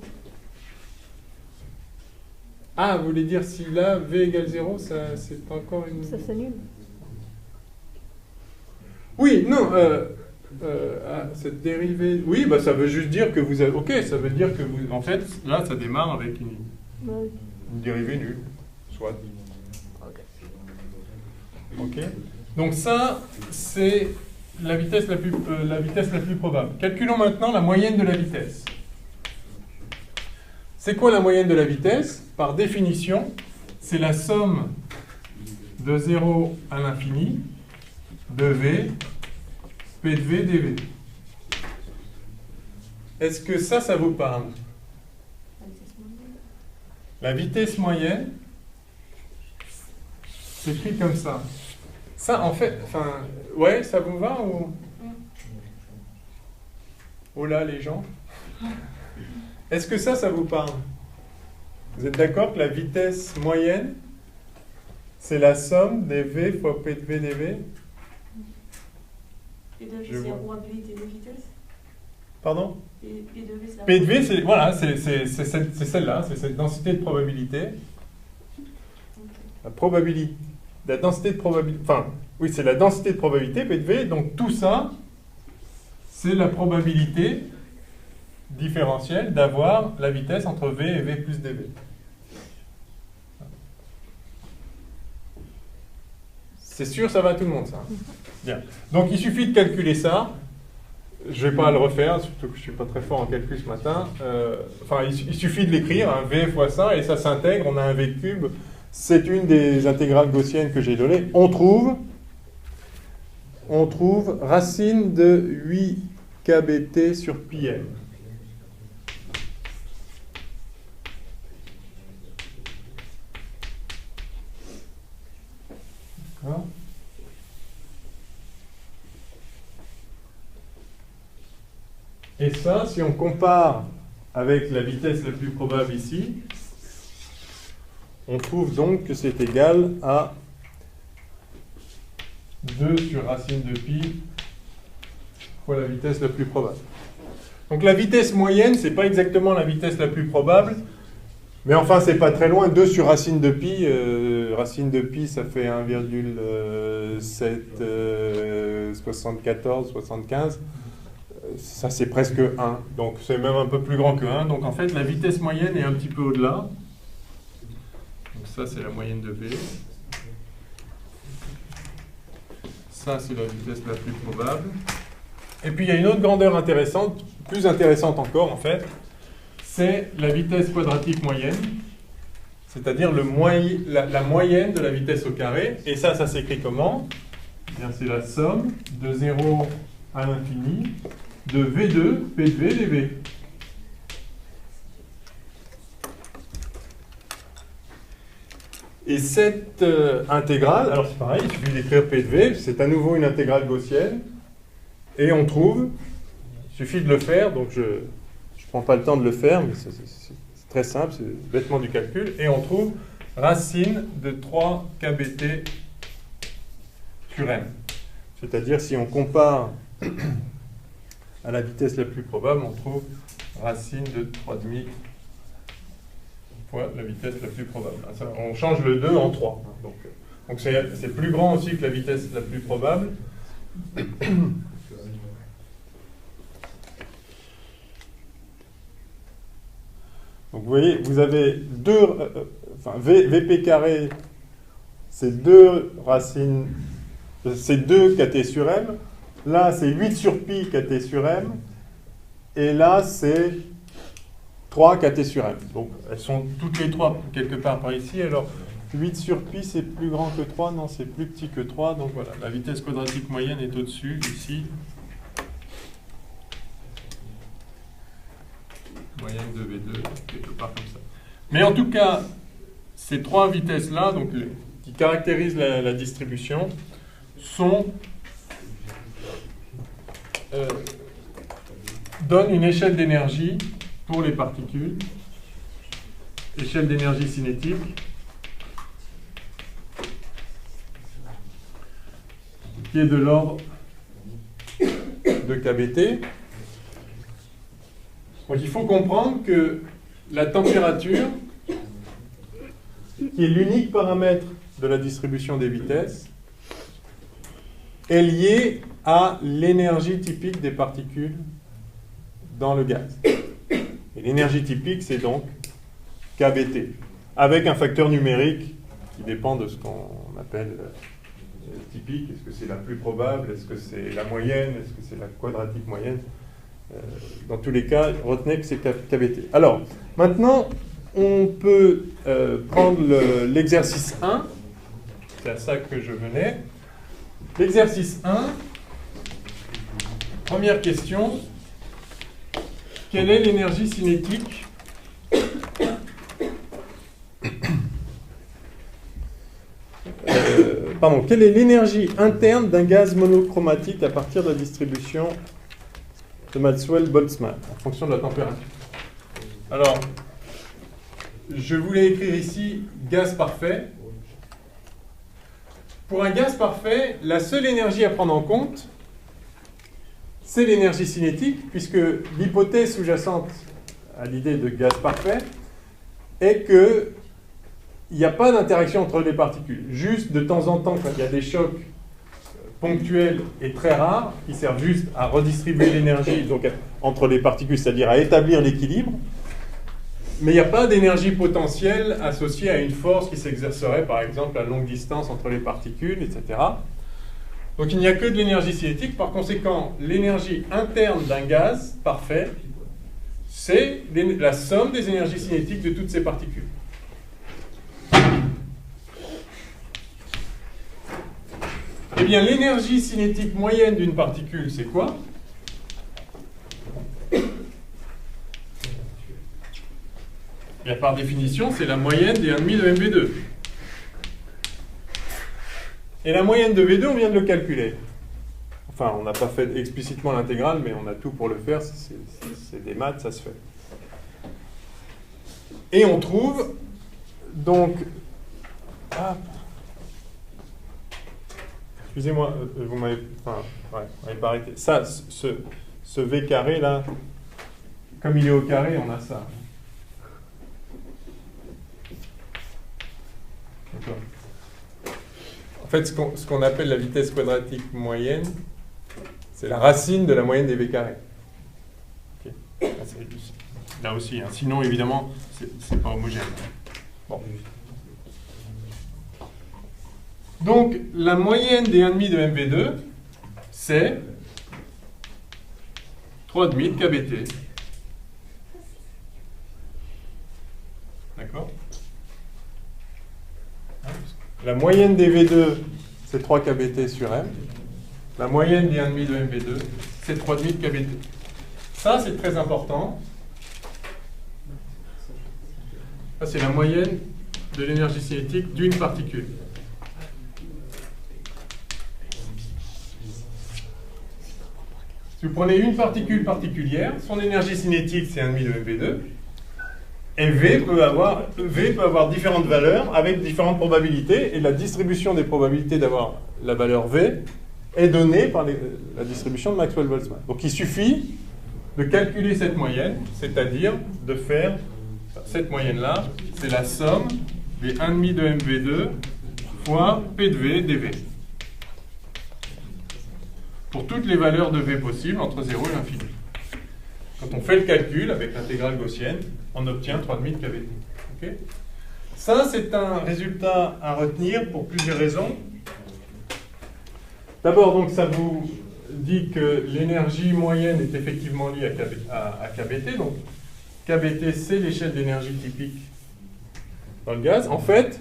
Ah, vous voulez dire si là, V égale 0, ça, c'est encore une... Ça s'annule. Oui, non, cette dérivée... Oui, bah, ça veut juste dire que vous avez... Ok, ça veut dire que vous... En fait, là, ça démarre avec une dérivée nulle. Soit. Ok. Donc ça, c'est la vitesse la plus probable. Calculons maintenant la moyenne de la vitesse. C'est quoi la moyenne de la vitesse? Par définition, c'est la somme de 0 à l'infini de V, P de V, dV. Est-ce que ça vous parle? La vitesse moyenne, C'est écrit comme ça. Ça, en fait, enfin, ouais, ça vous va ou... Oh là, les gens. Est-ce que ça vous parle? Vous êtes d'accord que la vitesse moyenne, c'est la somme des V fois P de V dV? P de V, Je c'est la vois. probabilité de vitesse. Pardon? P de V, c'est la P de V, c'est voilà, c'est celle-là, c'est cette densité de probabilité. La probabilité, la densité de probabilité, enfin, oui, c'est la densité de probabilité, P de V, donc tout ça, c'est la probabilité différentielle d'avoir la vitesse entre V et V plus dV. C'est sûr, ça va à tout le monde, ça? Bien. Donc, il suffit de calculer ça. Je ne vais pas le refaire, surtout que je ne suis pas très fort en calcul ce matin. Enfin, il suffit de l'écrire, hein, V fois ça, et ça s'intègre, on a un V cube. C'est une des intégrales gaussiennes que j'ai données. On trouve racine de 8 kBt sur pi m. D'accord. Et ça, si on compare avec la vitesse la plus probable ici, on trouve donc que c'est égal à 2 sur racine de pi fois la vitesse la plus probable. Donc la vitesse moyenne, c'est pas exactement la vitesse la plus probable, mais enfin c'est pas très loin. 2 sur racine de pi, ça fait 1,774, 75. Ça c'est presque 1, donc c'est même un peu plus grand que 1. Donc en fait la vitesse moyenne est un petit peu au-delà. Donc ça c'est la moyenne de V. Ça c'est la vitesse la plus probable. Et puis il y a une autre grandeur intéressante, plus intéressante encore en fait, c'est la vitesse quadratique moyenne, c'est-à-dire la moyenne de la vitesse au carré. Et ça s'écrit comment? C'est la somme de 0 à l'infini de V2, P de V, dV. Et cette intégrale, alors c'est pareil, il suffit d'écrire P de V, c'est à nouveau une intégrale gaussienne, et on trouve, il suffit de le faire, donc je ne prends pas le temps de le faire, mais c'est très simple, c'est bêtement du calcul, et on trouve racine de 3 kBt sur m. C'est-à-dire si on compare à la vitesse la plus probable, on trouve racine de 3,5 fois la vitesse la plus probable. On change le 2 en 3. Donc c'est plus grand aussi que la vitesse la plus probable. Donc vous voyez, vous avez Vp carré, c'est 2 racines, c'est 2 kt sur m. Là, c'est 8 sur pi kt sur m. Et là, c'est 3 kt sur m. Donc, elles sont toutes les trois quelque part par ici. Alors, 8 sur pi, c'est plus grand que 3. Non, c'est plus petit que 3. Donc, voilà, la vitesse quadratique moyenne est au-dessus, ici. Moyenne de V2, quelque part comme ça. Mais en tout cas, ces trois vitesses-là, donc, qui caractérisent la distribution, donnent une échelle d'énergie pour les particules, échelle d'énergie cinétique, qui est de l'ordre de kBt. Donc il faut comprendre que la température, qui est l'unique paramètre de la distribution des vitesses, est liée à l'énergie typique des particules dans le gaz. Et l'énergie typique, c'est donc kBt, avec un facteur numérique qui dépend de ce qu'on appelle typique. Est-ce que c'est la plus probable? Est-ce que c'est la moyenne? Est-ce que c'est la quadratique moyenne? Dans tous les cas, retenez que c'est kBt. Alors, maintenant, on peut prendre l'exercice 1. C'est à ça que je venais. L'exercice 1, première question. Quelle est l'énergie cinétique Pardon, quelle est l'énergie interne d'un gaz monochromatique à partir de la distribution de Maxwell-Boltzmann en fonction de la température? Alors, je voulais écrire ici gaz parfait. Pour un gaz parfait, la seule énergie à prendre en compte, c'est l'énergie cinétique, puisque l'hypothèse sous-jacente à l'idée de gaz parfait est qu'il n'y a pas d'interaction entre les particules. Juste de temps en temps, quand il y a des chocs ponctuels et très rares, qui servent juste à redistribuer l'énergie donc entre les particules, c'est-à-dire à établir l'équilibre, mais il n'y a pas d'énergie potentielle associée à une force qui s'exercerait, par exemple, à longue distance entre les particules, etc. Donc il n'y a que de l'énergie cinétique. Par conséquent, l'énergie interne d'un gaz parfait, c'est la somme des énergies cinétiques de toutes ces particules. Eh bien, l'énergie cinétique moyenne d'une particule, c'est quoi? Et par définition, c'est la moyenne des 1,5 de MV2. Et la moyenne de V2, on vient de le calculer. Enfin, on n'a pas fait explicitement l'intégrale, mais on a tout pour le faire. C'est des maths, ça se fait. Et on trouve, donc... Ah, excusez-moi, vous m'avez... Enfin, ouais, vous m'avez pas arrêté. Ça, ce V carré, là, comme il est au carré, on a ça. D'accord. En fait, ce qu'on appelle la vitesse quadratique moyenne, c'est la racine de la moyenne des V carrés. Okay. Là aussi, hein. Sinon, évidemment, c'est pas homogène. Bon. Donc, la moyenne des 1,5 de MV2, c'est 3,5 de KBT. D'accord? La moyenne des V2, c'est 3 kBt sur M. La moyenne des 1,5 de MV2, c'est 3,5 kBt. Ça, c'est très important. Ça, c'est la moyenne de l'énergie cinétique d'une particule. Si vous prenez une particule particulière, son énergie cinétique, c'est 1,5 de MV2. Et V peut avoir différentes valeurs avec différentes probabilités, et la distribution des probabilités d'avoir la valeur V est donnée par la distribution de Maxwell-Boltzmann. Donc il suffit de calculer cette moyenne, c'est-à-dire de faire cette moyenne-là, c'est la somme des 1,5 de MV2 fois P de V dV. Pour toutes les valeurs de V possibles entre 0 et l'infini. Quand on fait le calcul avec l'intégrale gaussienne, on obtient 3,5 de KBT. Okay. Ça, c'est un résultat à retenir pour plusieurs raisons. D'abord, donc, ça vous dit que l'énergie moyenne est effectivement liée à KBT. Donc, KBT, c'est l'échelle d'énergie typique dans le gaz. En fait,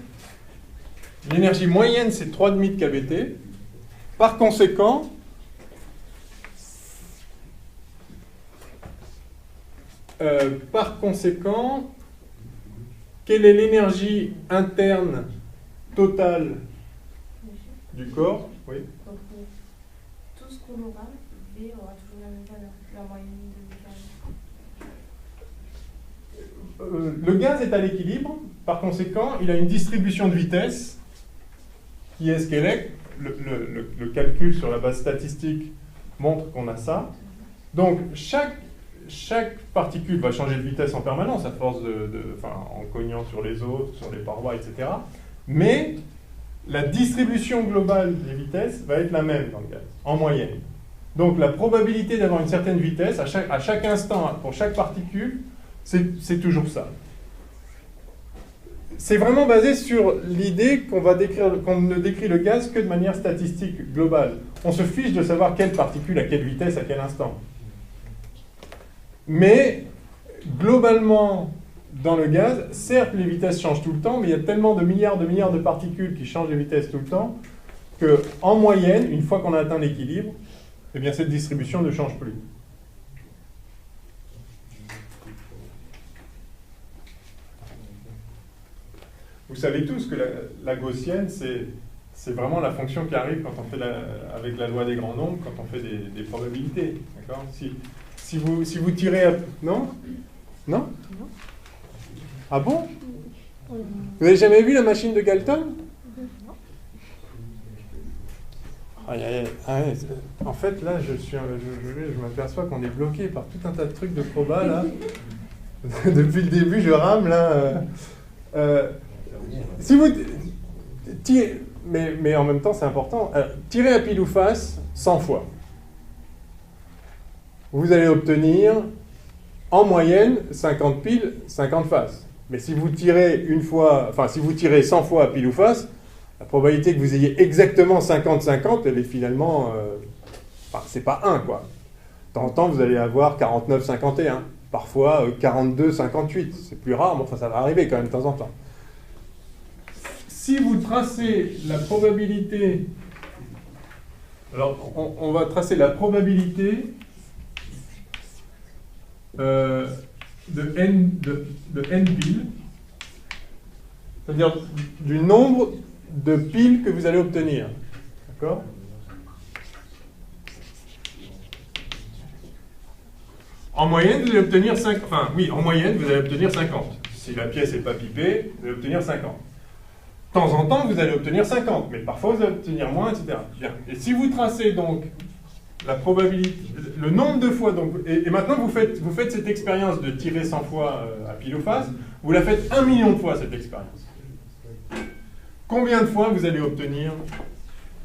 l'énergie moyenne, c'est 3,5 de KBT. Par conséquent, quelle est l'énergie interne totale du corps? Oui. Donc, tout ce qu'on aura, V aura toujours la même valeur, la moyenne de V. Le gaz est à l'équilibre, par conséquent, il a une distribution de vitesse qui est ce qu'elle est. Le calcul sur la base statistique montre qu'on a ça. Donc, chaque particule va changer de vitesse en permanence à force en cognant sur les autres, sur les parois, etc. Mais la distribution globale des vitesses va être la même dans le gaz, en moyenne. Donc la probabilité d'avoir une certaine vitesse à chaque instant, pour chaque particule, c'est toujours ça. C'est vraiment basé sur l'idée qu'on ne décrit le gaz que de manière statistique globale. On se fiche de savoir quelle particule à quelle vitesse, à quel instant. Mais, globalement, dans le gaz, certes, les vitesses changent tout le temps, mais il y a tellement de milliards de particules qui changent de vitesse tout le temps, qu'en moyenne, une fois qu'on a atteint l'équilibre, eh bien, cette distribution ne change plus. vous savez tous que la gaussienne, c'est vraiment la fonction qui arrive quand on fait avec la loi des grands nombres, quand on fait des probabilités. D'accord ? Si vous tirez... Non ? Non ? Ah bon ? Vous n'avez jamais vu la machine de Galton ? En fait, là, je m'aperçois qu'on est bloqué par tout un tas de trucs de proba, là. Depuis le début, je rame, là. Si vous tirez... Mais en même temps, c'est important. Tirez à pile ou face 100 fois. Vous allez obtenir, en moyenne, 50 piles, 50 faces. Mais si vous tirez si vous tirez 100 fois à pile ou face, la probabilité que vous ayez exactement 50-50, elle est finalement... c'est pas 1, quoi. De temps en temps, vous allez avoir 49-51. Parfois, 42-58. C'est plus rare, mais enfin, ça va arriver quand même de temps en temps. Si vous tracez la probabilité... Alors, on va tracer la probabilité de n piles, c'est-à-dire du nombre de piles que vous allez obtenir. D'accord ? En moyenne, vous allez obtenir 50. Enfin, oui, en moyenne, vous allez obtenir 50. Si la pièce n'est pas pipée, vous allez obtenir 50. De temps en temps, vous allez obtenir 50, mais parfois, vous allez obtenir moins, etc. Bien. Et si vous tracez donc la probabilité, le nombre de fois, donc, et maintenant vous faites cette expérience de tirer 100 fois à pile ou face, vous la faites 1 million de fois cette expérience. Combien de fois vous allez obtenir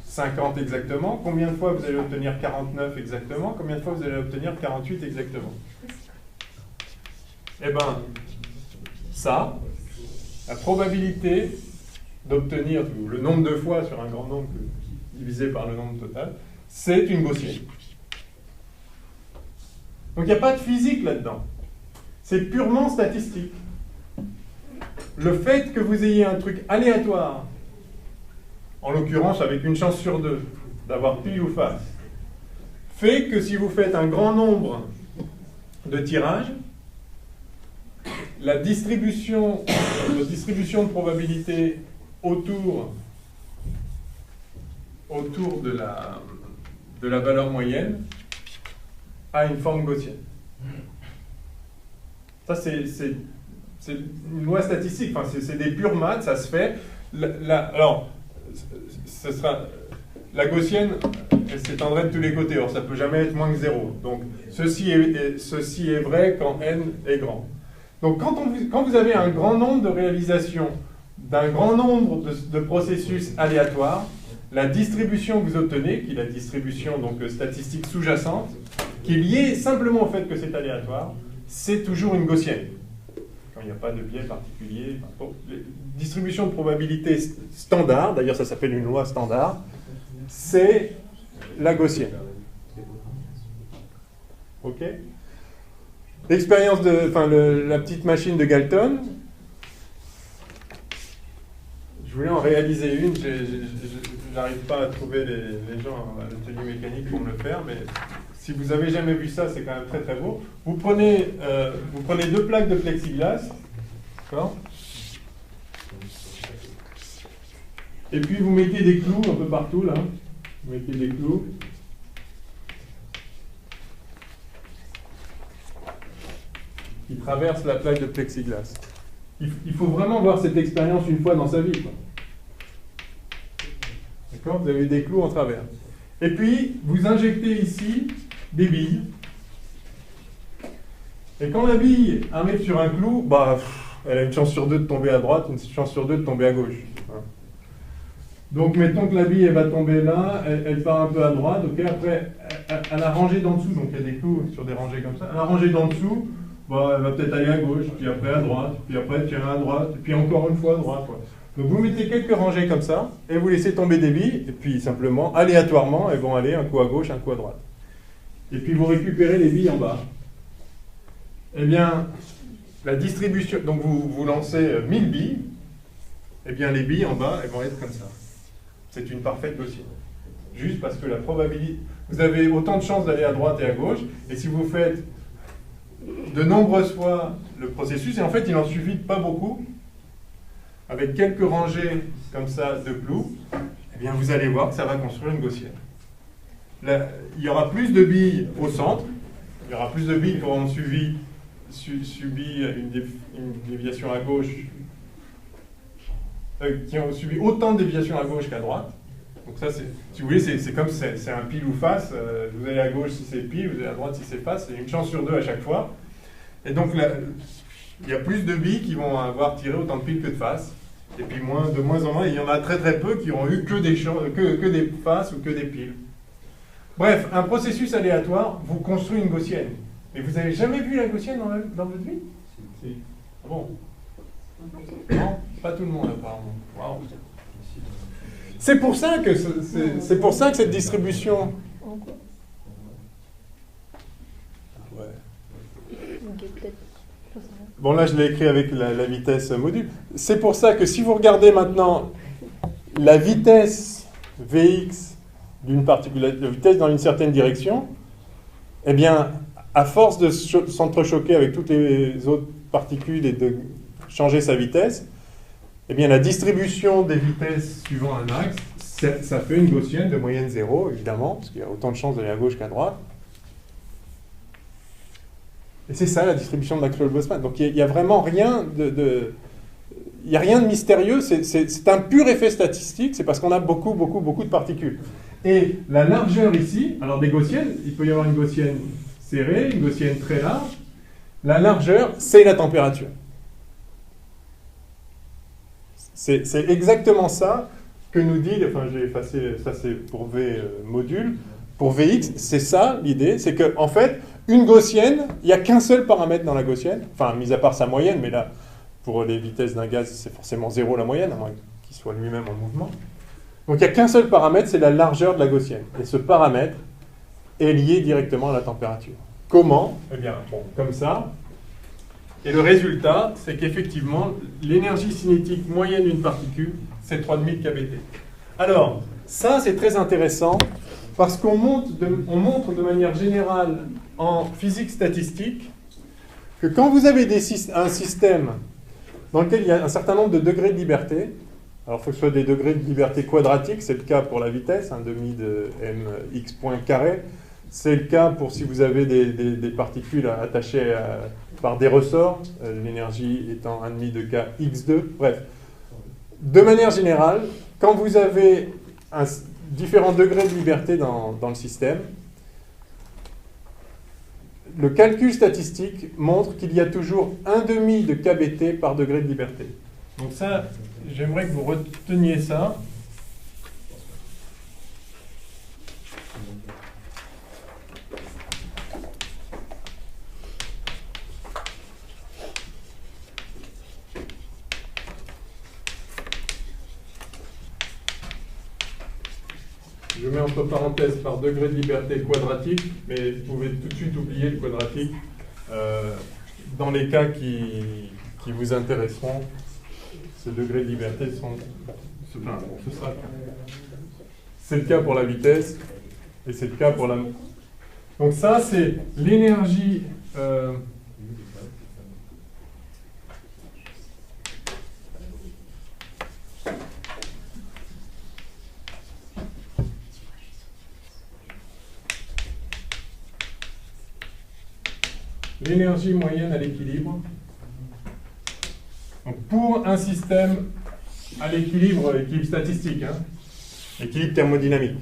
50 exactement? Combien de fois vous allez obtenir 49 exactement? Combien de fois vous allez obtenir 48 exactement? Eh bien, ça, la probabilité d'obtenir le nombre de fois sur un grand nombre divisé par le nombre total, c'est une gaussienne. Donc il n'y a pas de physique là-dedans. C'est purement statistique. Le fait que vous ayez un truc aléatoire, en l'occurrence avec une chance sur 2 d'avoir pile ou face, fait que si vous faites un grand nombre de tirages, la distribution de probabilité autour de la valeur moyenne a une forme gaussienne. Ça, c'est une loi statistique, enfin, c'est des pures maths, ça se fait. Alors, ce sera, la gaussienne, elle s'étendrait de tous les côtés, or ça ne peut jamais être moins que 0. Donc, ceci est vrai quand n est grand. Donc, quand vous avez un grand nombre de réalisations d'un grand nombre de processus aléatoires, la distribution que vous obtenez, qui est la distribution donc, statistique sous-jacente, qui est liée simplement au fait que c'est aléatoire, c'est toujours une gaussienne. Quand il n'y a pas de biais particulier. Les distributions de probabilité standard, d'ailleurs ça s'appelle une loi standard, c'est la gaussienne. Ok ? L'expérience la petite machine de Galton, je voulais en réaliser une, je n'arrive pas à trouver les gens à l'atelier mécanique pour me le faire, mais si vous n'avez jamais vu ça, c'est quand même très très beau. Vous prenez 2 plaques de plexiglas, d'accord ? Et puis vous mettez des clous un peu partout là. Vous mettez des clous. Qui traversent la plaque de plexiglas. Il faut vraiment voir cette expérience une fois dans sa vie, quoi. D'accord ? Vous avez des clous en travers. Et puis, vous injectez ici des billes. Et quand la bille arrive sur un clou, elle a une chance sur 2 de tomber à droite, une chance sur 2 de tomber à gauche. Donc, mettons que la bille elle va tomber là, elle part un peu à droite, ok, après, à la rangée d'en dessous, donc il y a des clous sur des rangées comme ça, à la rangée d'en dessous, elle va peut-être aller à gauche, puis après à droite, puis après tirer à droite, et puis encore une fois à droite. Ouais. Donc vous mettez quelques rangées comme ça, et vous laissez tomber des billes, et puis simplement, aléatoirement, elles vont aller un coup à gauche, un coup à droite. Et puis vous récupérez les billes en bas. Eh bien, la distribution, donc vous lancez 1000 billes, eh bien les billes en bas, elles vont être comme ça. C'est une parfaite gaussienne. Juste parce que la probabilité, vous avez autant de chances d'aller à droite et à gauche, et si vous faites de nombreuses fois le processus, et en fait il n'en suffit pas beaucoup, avec quelques rangées comme ça de clous, eh bien vous allez voir que ça va construire une gaussienne. Là, il y aura plus de billes au centre, il y aura plus de billes qui auront subi une déviation à gauche, qui ont subi autant de déviations à gauche qu'à droite. Donc ça, si vous voulez, c'est comme c'est un pile ou face. Vous allez à gauche si c'est pile, vous allez à droite si c'est face. C'est une chance sur deux à chaque fois. Et donc là, il y a plus de billes qui vont avoir tiré autant de piles que de faces. Et puis de moins en moins, il y en a très très peu qui ont eu que des faces ou que des piles. Bref, un processus aléatoire vous construit une gaussienne. Mais vous n'avez jamais vu la gaussienne dans votre vie? Si. Ah bon? Non, pas tout le monde apparemment. Wow. C'est pour ça que cette distribution. Ouais. Ok, peut-être. Bon, là, je l'ai écrit avec la vitesse module. C'est pour ça que si vous regardez maintenant la vitesse Vx d'une particule, la vitesse dans une certaine direction, eh bien, à force de s'entrechoquer avec toutes les autres particules et de changer sa vitesse, eh bien, la distribution des vitesses suivant un axe, ça fait une gaussienne de moyenne 0, évidemment, parce qu'il y a autant de chances d'aller à gauche qu'à droite. Et c'est ça la distribution de Maxwell-Boltzmann. Donc il n'y a vraiment rien il n'y a rien de mystérieux, c'est un pur effet statistique, c'est parce qu'on a beaucoup de particules. Et la largeur ici, alors des gaussiennes, il peut y avoir une gaussienne serrée, une gaussienne très large. La largeur, c'est la température. C'est exactement ça que nous dit, enfin j'ai effacé, ça c'est pour V module, pour Vx, c'est ça l'idée, c'est qu'en fait, une gaussienne, il n'y a qu'un seul paramètre dans la gaussienne, enfin mis à part sa moyenne, mais là, pour les vitesses d'un gaz, c'est forcément 0 la moyenne, à moins qu'il soit lui-même en mouvement. Donc il n'y a qu'un seul paramètre, c'est la largeur de la gaussienne. Et ce paramètre est lié directement à la température. Comment? Eh bien, bon, comme ça. Et le résultat, c'est qu'effectivement, l'énergie cinétique moyenne d'une particule, c'est 3,5 kBt. Alors, ça, c'est très intéressant, parce qu'on montre de manière générale en physique statistique que quand vous avez un système dans lequel il y a un certain nombre de degrés de liberté, alors il faut que ce soit des degrés de liberté quadratiques, c'est le cas pour la vitesse, un demi de mx point carré, c'est le cas pour si vous avez des particules attachées par des ressorts, l'énergie étant 1,5 de kx2, bref. De manière générale, quand vous avez différents degrés de liberté dans le système, le calcul statistique montre qu'il y a toujours 1,5 de kBt par degré de liberté. Donc ça, j'aimerais que vous reteniez ça. Je mets entre parenthèses par degré de liberté quadratique, mais vous pouvez tout de suite oublier le quadratique dans les cas qui vous intéresseront. Ces degrés de liberté c'est le cas pour la vitesse et c'est le cas pour la... Donc ça, c'est l'énergie... l'énergie moyenne à l'équilibre. Donc pour un système à l'équilibre, équilibre statistique, hein, équilibre thermodynamique.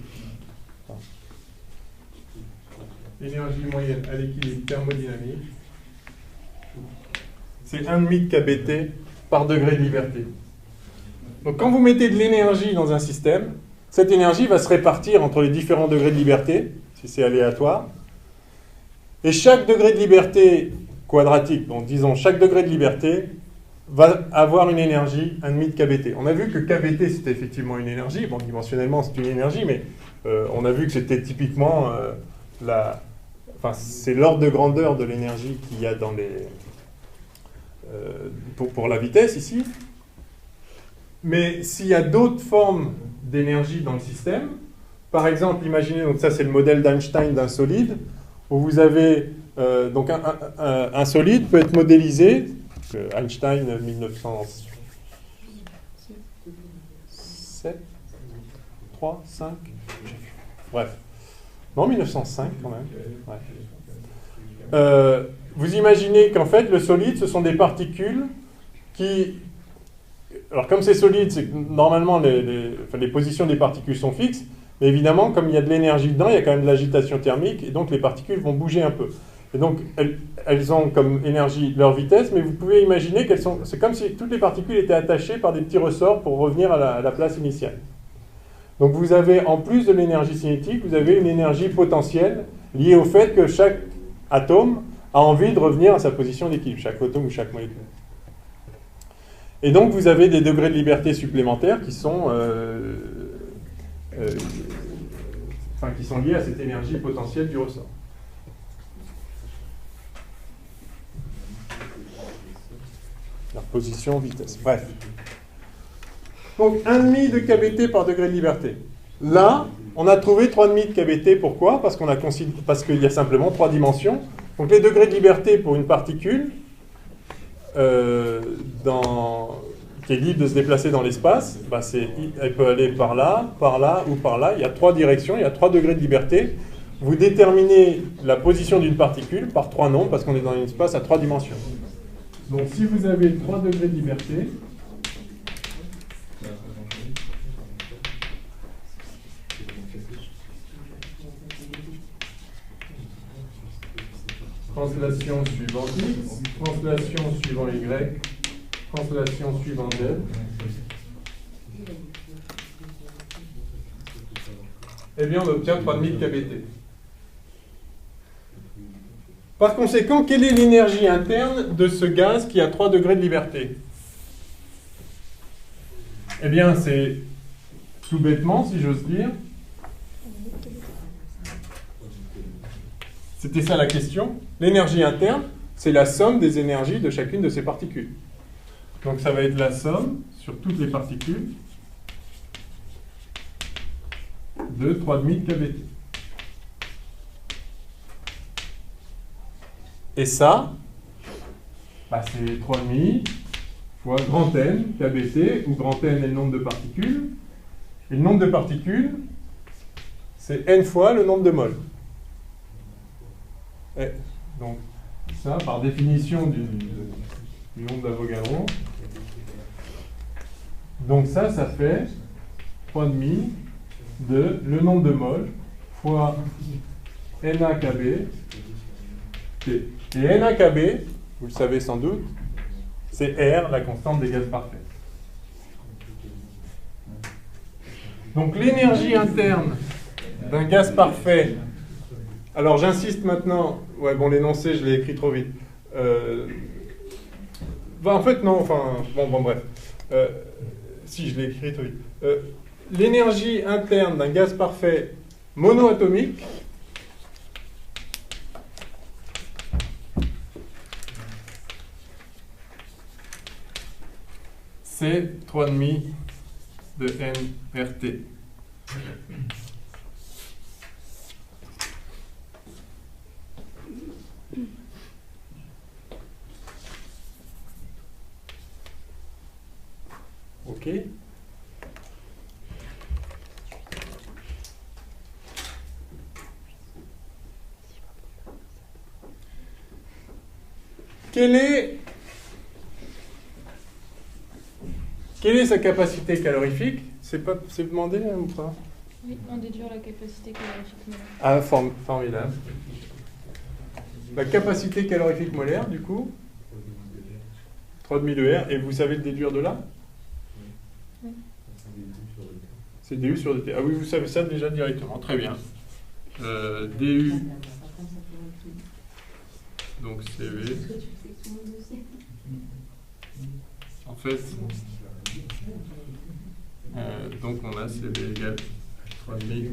L'énergie moyenne à l'équilibre thermodynamique, c'est 1,5 kBt par degré de liberté. Donc quand vous mettez de l'énergie dans un système, cette énergie va se répartir entre les différents degrés de liberté, si c'est aléatoire. Et chaque degré de liberté quadratique, donc disons chaque degré de liberté, va avoir une énergie 1,5 de kBt. On a vu que kBt c'était effectivement une énergie, bon dimensionnellement c'est une énergie, mais on a vu que c'était typiquement c'est l'ordre de grandeur de l'énergie qu'il y a dans les... pour la vitesse ici. Mais s'il y a d'autres formes d'énergie dans le système, par exemple, imaginez, donc ça c'est le modèle d'Einstein d'un solide, où vous avez donc un solide peut être modélisé, Einstein 7, 3, 5, bref. Non, 1905 quand même. Ouais. Vous imaginez qu'en fait, le solide, ce sont des particules qui... Alors, comme c'est solide, c'est que normalement, les positions des particules sont fixes, mais évidemment, comme il y a de l'énergie dedans, il y a quand même de l'agitation thermique, et donc les particules vont bouger un peu. Et donc, elles ont comme énergie leur vitesse, mais vous pouvez imaginer qu'elles sont... C'est comme si toutes les particules étaient attachées par des petits ressorts pour revenir à la place initiale. Donc, vous avez, en plus de l'énergie cinétique, vous avez une énergie potentielle liée au fait que chaque atome a envie de revenir à sa position d'équilibre, chaque atome ou chaque molécule. Et donc, vous avez des degrés de liberté supplémentaires qui sont, qui sont liés à cette énergie potentielle du ressort. La position, vitesse, bref. Donc, 1,5 de kBT par degré de liberté. Là, on a trouvé 3,5 de kBT. Pourquoi? Parce qu'il y a simplement 3 dimensions. Donc, les degrés de liberté pour une particule qui est libre de se déplacer dans l'espace, elle peut aller par là ou par là. Il y a 3 directions, il y a 3 degrés de liberté. Vous déterminez la position d'une particule par 3 nombres parce qu'on est dans un espace à 3 dimensions. Donc, si vous avez 3 degrés de liberté, translation suivant X, translation suivant Y, translation suivant Z. Eh bien, on obtient 3000 kBT. Par conséquent, quelle est l'énergie interne de ce gaz qui a 3 degrés de liberté? Eh bien, c'est tout bêtement, si j'ose dire. C'était ça la question. L'énergie interne, c'est la somme des énergies de chacune de ces particules. Donc ça va être la somme sur toutes les particules de 3000 kBT. Et ça, c'est 3000 fois grand N kBT, où grand N est le nombre de particules. Et le nombre de particules, c'est N fois le nombre de moles. Et donc, ça, par définition du nombre d'Avogadro. Donc ça fait 3,5 de le nombre de moles fois NaKB. Et NaKB, vous le savez sans doute, c'est R, la constante des gaz parfaits. Donc l'énergie interne d'un gaz parfait, alors j'insiste maintenant, l'énoncé je l'ai écrit trop vite. En fait non, bref. Si je l'ai écrit trop vite. L'énergie interne d'un gaz parfait monoatomique, c'est 3,5 de nRT. OK. Quelle est sa capacité calorifique? C'est demandé ou pas? Oui, on déduire la capacité calorifique molaire. Ah, formidable. La capacité calorifique molaire, du coup, 3000 de R, et vous savez le déduire de là? Oui. C'est du sur dt. Ah oui, vous savez ça déjà directement, très bien. du, donc CV. En fait, donc on a CV égale 3000.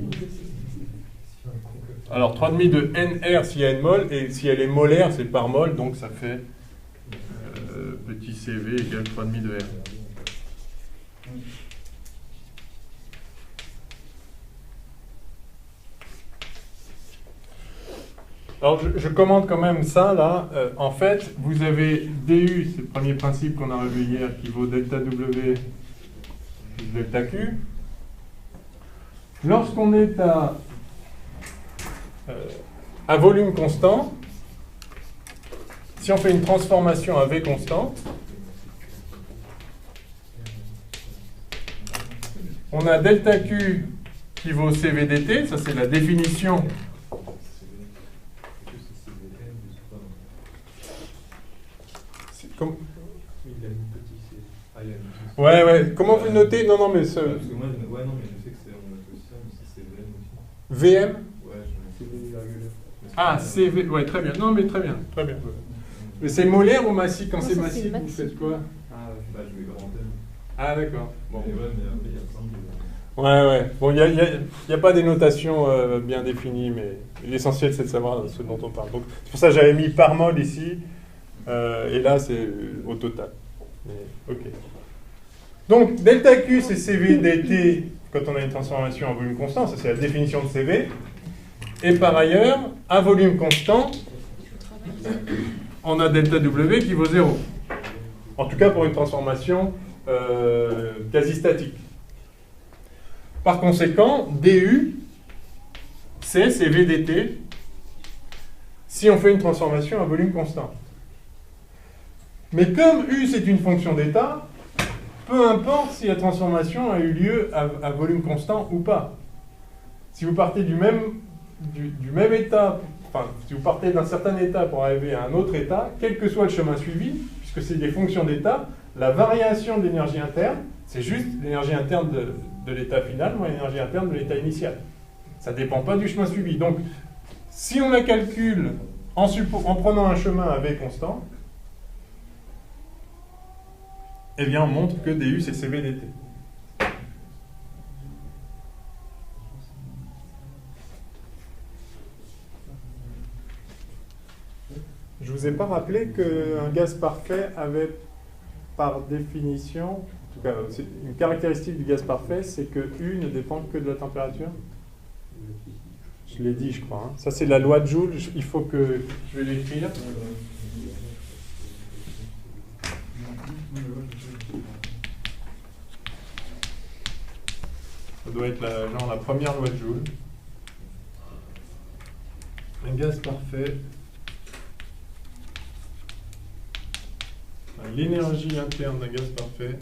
Alors 3000 de NR s'il y a une mol, et si elle est molaire, c'est par mol, donc ça fait petit CV égale 3000 de R. Alors je commente quand même ça là. En fait, vous avez DU, c'est le premier principe qu'on a revu hier, qui vaut delta W plus delta Q. Lorsqu'on est à volume constant, si on fait une transformation à V constante, on a delta Q qui vaut CV dt, ça c'est la définition. Comme... Ouais, ouais. Comment vous le notez? Non, non, mais ça... Parce que moi, ouais, non, mais je sais que c'est on note aussi ça, mais c'est VM aussi. VM? Ouais, je mets CV virgule. Ah, CV, ouais, très bien. Non, mais très bien, très bien. Mais c'est molaire ou massif? Quand Non, c'est ça, massif, c'est vous massif. faites quoi? Ah, bah, je mets grand M. Ah, d'accord. Bon, mais ouais, mais après, il y a plein de. Ouais, ouais. Bon, il n'y a pas des notations bien définies, mais l'essentiel, c'est de savoir ce dont on parle. Donc, c'est pour ça que j'avais mis par mode ici, et là, c'est au total. Mais, ok. Donc, delta Q, c'est CV dt quand on a une transformation en volume constant. Ça, c'est la définition de CV. Et par ailleurs, à volume constant, on a delta W qui vaut 0. En tout cas, pour une transformation quasi statique. Par conséquent, du, c'est CV dt si on fait une transformation à volume constant. Mais comme U, c'est une fonction d'état, peu importe si la transformation a eu lieu à volume constant ou pas. Si vous partez du même état, enfin, si vous partez d'un certain état pour arriver à un autre état, quel que soit le chemin suivi, puisque c'est des fonctions d'état, la variation de l'énergie interne, c'est juste l'énergie interne de l'état final moins l'énergie interne de l'état initial. Ça ne dépend pas du chemin suivi. Donc, si on la calcule en prenant un chemin à V constant, eh bien, on montre que du, c'est CV dt. Je ne vous ai pas rappelé qu'un gaz parfait avait, par définition, en tout cas, une caractéristique du gaz parfait, c'est que U ne dépend que de la température. Je l'ai dit, je crois. Hein. Ça, c'est la loi de Joule. Il faut que je vais l'écrire. Ça doit être la première loi de Joule. Un gaz parfait. L'énergie interne d'un gaz parfait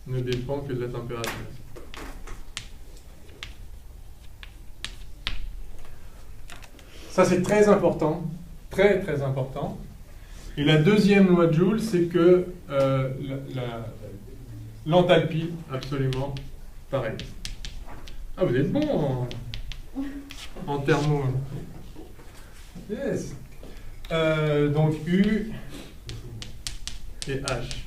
ne dépend que de la température. Ça, c'est très important. Très, très important. Et la deuxième loi de Joule, c'est que l'enthalpie, absolument pareil. Ah, vous êtes bon en thermo. Yes. Donc U et H.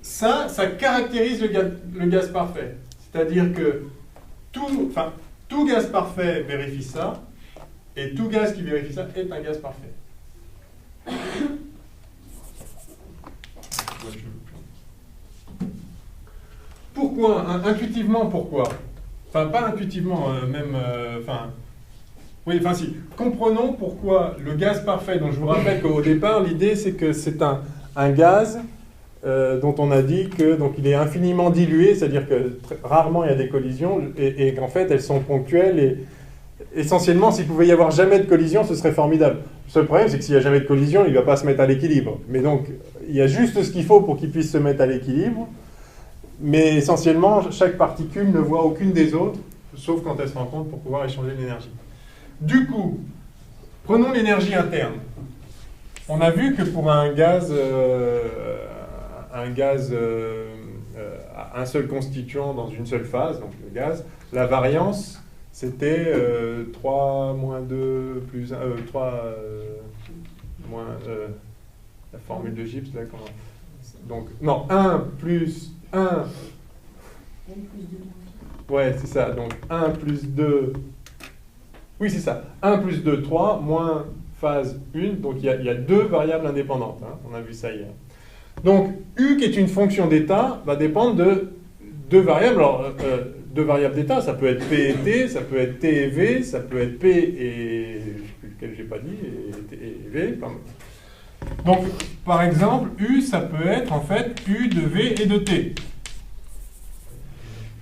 Ça caractérise le gaz parfait. C'est-à-dire que tout gaz parfait vérifie ça, et tout gaz qui vérifie ça est un gaz parfait. Pourquoi? Intuitivement, pourquoi? Enfin, pas intuitivement, oui, enfin si. Comprenons pourquoi le gaz parfait, dont je vous rappelle qu'au départ, l'idée c'est que c'est un gaz dont on a dit que donc il est infiniment dilué, c'est-à-dire que rarement il y a des collisions, et qu'en fait elles sont ponctuelles, et essentiellement s'il pouvait y avoir jamais de collision, ce serait formidable. Le seul problème, c'est que s'il n'y a jamais de collision, il ne va pas se mettre à l'équilibre. Mais donc, il y a juste ce qu'il faut pour qu'il puisse se mettre à l'équilibre. Mais essentiellement, chaque particule ne voit aucune des autres, sauf quand elle se rencontre pour pouvoir échanger l'énergie. Du coup, prenons l'énergie interne. On a vu que pour un gaz à un seul constituant dans une seule phase, donc le gaz, la variance, c'était 3 moins 2 plus 1, 3 moins... la formule de Gibbs, là, comment... Donc, non, 1 plus 1... Ouais, c'est ça. Donc, 1 plus 2... Oui, c'est ça. 1 plus 2, 3, moins phase 1. Donc, il y a deux variables indépendantes. Hein. On a vu ça hier. Donc, U, qui est une fonction d'état, va dépendre de deux variables. Alors, deux variables d'état, ça peut être P et T, ça peut être T et V, ça peut être P et... je ne sais plus lequel j'ai pas dit, et V. Pardon. Donc, par exemple, U, ça peut être en fait U de V et de T.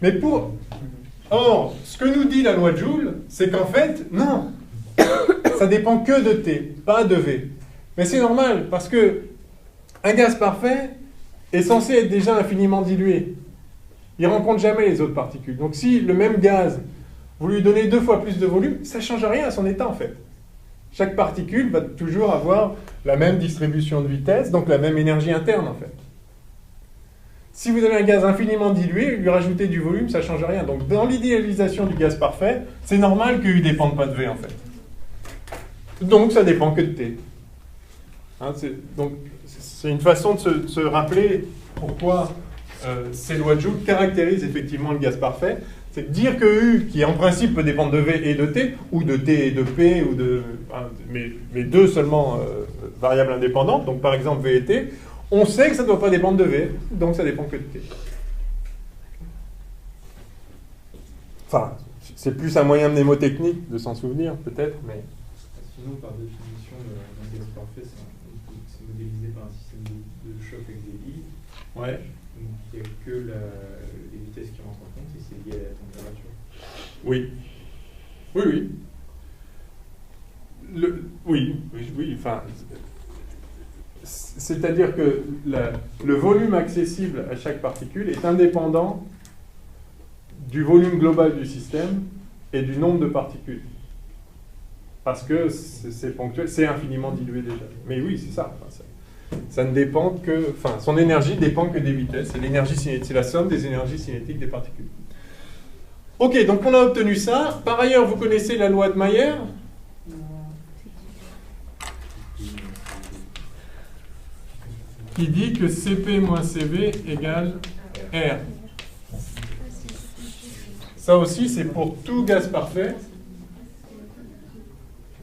Mais pour... Or, ce que nous dit la loi de Joule, c'est qu'en fait, non, ça dépend que de T, pas de V. Mais c'est normal, parce que un gaz parfait est censé être déjà infiniment dilué. Il ne rencontre jamais les autres particules. Donc si le même gaz, vous lui donnez 2 fois plus de volume, ça ne change rien à son état en fait. Chaque particule va toujours avoir la même distribution de vitesse, donc la même énergie interne en fait. Si vous avez un gaz infiniment dilué, lui rajouter du volume, ça ne change rien. Donc dans l'idéalisation du gaz parfait, c'est normal que U ne dépende pas de V en fait. Donc ça dépend que de T. Hein, donc c'est une façon de se rappeler pourquoi ces lois de Joule caractérisent effectivement le gaz parfait. C'est que dire que U, qui en principe peut dépendre de V et de T, ou de T et de P, ou mais deux seulement variables indépendantes, donc par exemple V et T, on sait que ça ne doit pas dépendre de V, donc ça dépend que de T. Enfin, c'est plus un moyen mnémotechnique de s'en souvenir, peut-être, mais... Sinon, par définition, un gaz parfait, c'est modélisé par un système de choc avec des billes. Ouais. Donc, il n'y a que les vitesses qui rentrent en compte et c'est lié à la température. Oui. Oui, oui. Oui, enfin... C'est-à-dire que le volume accessible à chaque particule est indépendant du volume global du système et du nombre de particules. Parce que c'est ponctuel, c'est infiniment dilué déjà. Mais oui, c'est ça. Enfin, ça ne dépend que... Enfin, son énergie dépend que des vitesses. C'est l'énergie cinétique, c'est la somme des énergies cinétiques des particules. Ok, donc on a obtenu ça. Par ailleurs, vous connaissez la loi de Mayer ? Qui dit que Cp moins Cv égale R. Ça aussi, c'est pour tout gaz parfait.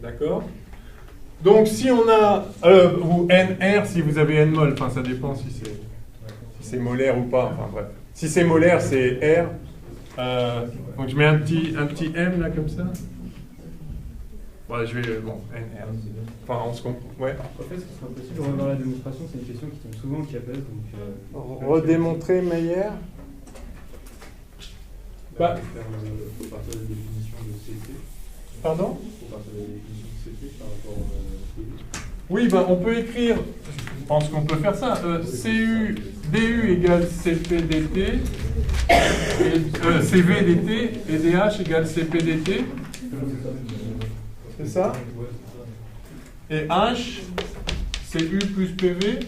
D'accord ? Donc, si on a... ou NR, si vous avez N mol, enfin, ça dépend si c'est molaire ou pas. Enfin, bref. Si c'est molaire, c'est R. Donc, je mets un petit M, là, comme ça. Ouais, je vais... bon, NR. Enfin, on se comprend. Ouais. En fait, ce qui serait possible de revoir la démonstration, c'est une question qui tombe souvent, qui appelle. Redémontrer Mayer. Bah. Faut partir de la définition de CT. Pardon ? Faut partir de la définition de CT par rapport à PV. Oui, ben, on peut écrire, je pense qu'on peut faire ça, DU égale CP dt, CV dt, et DH égale CP dt. C'est ça ? Et H, c'est U plus PV.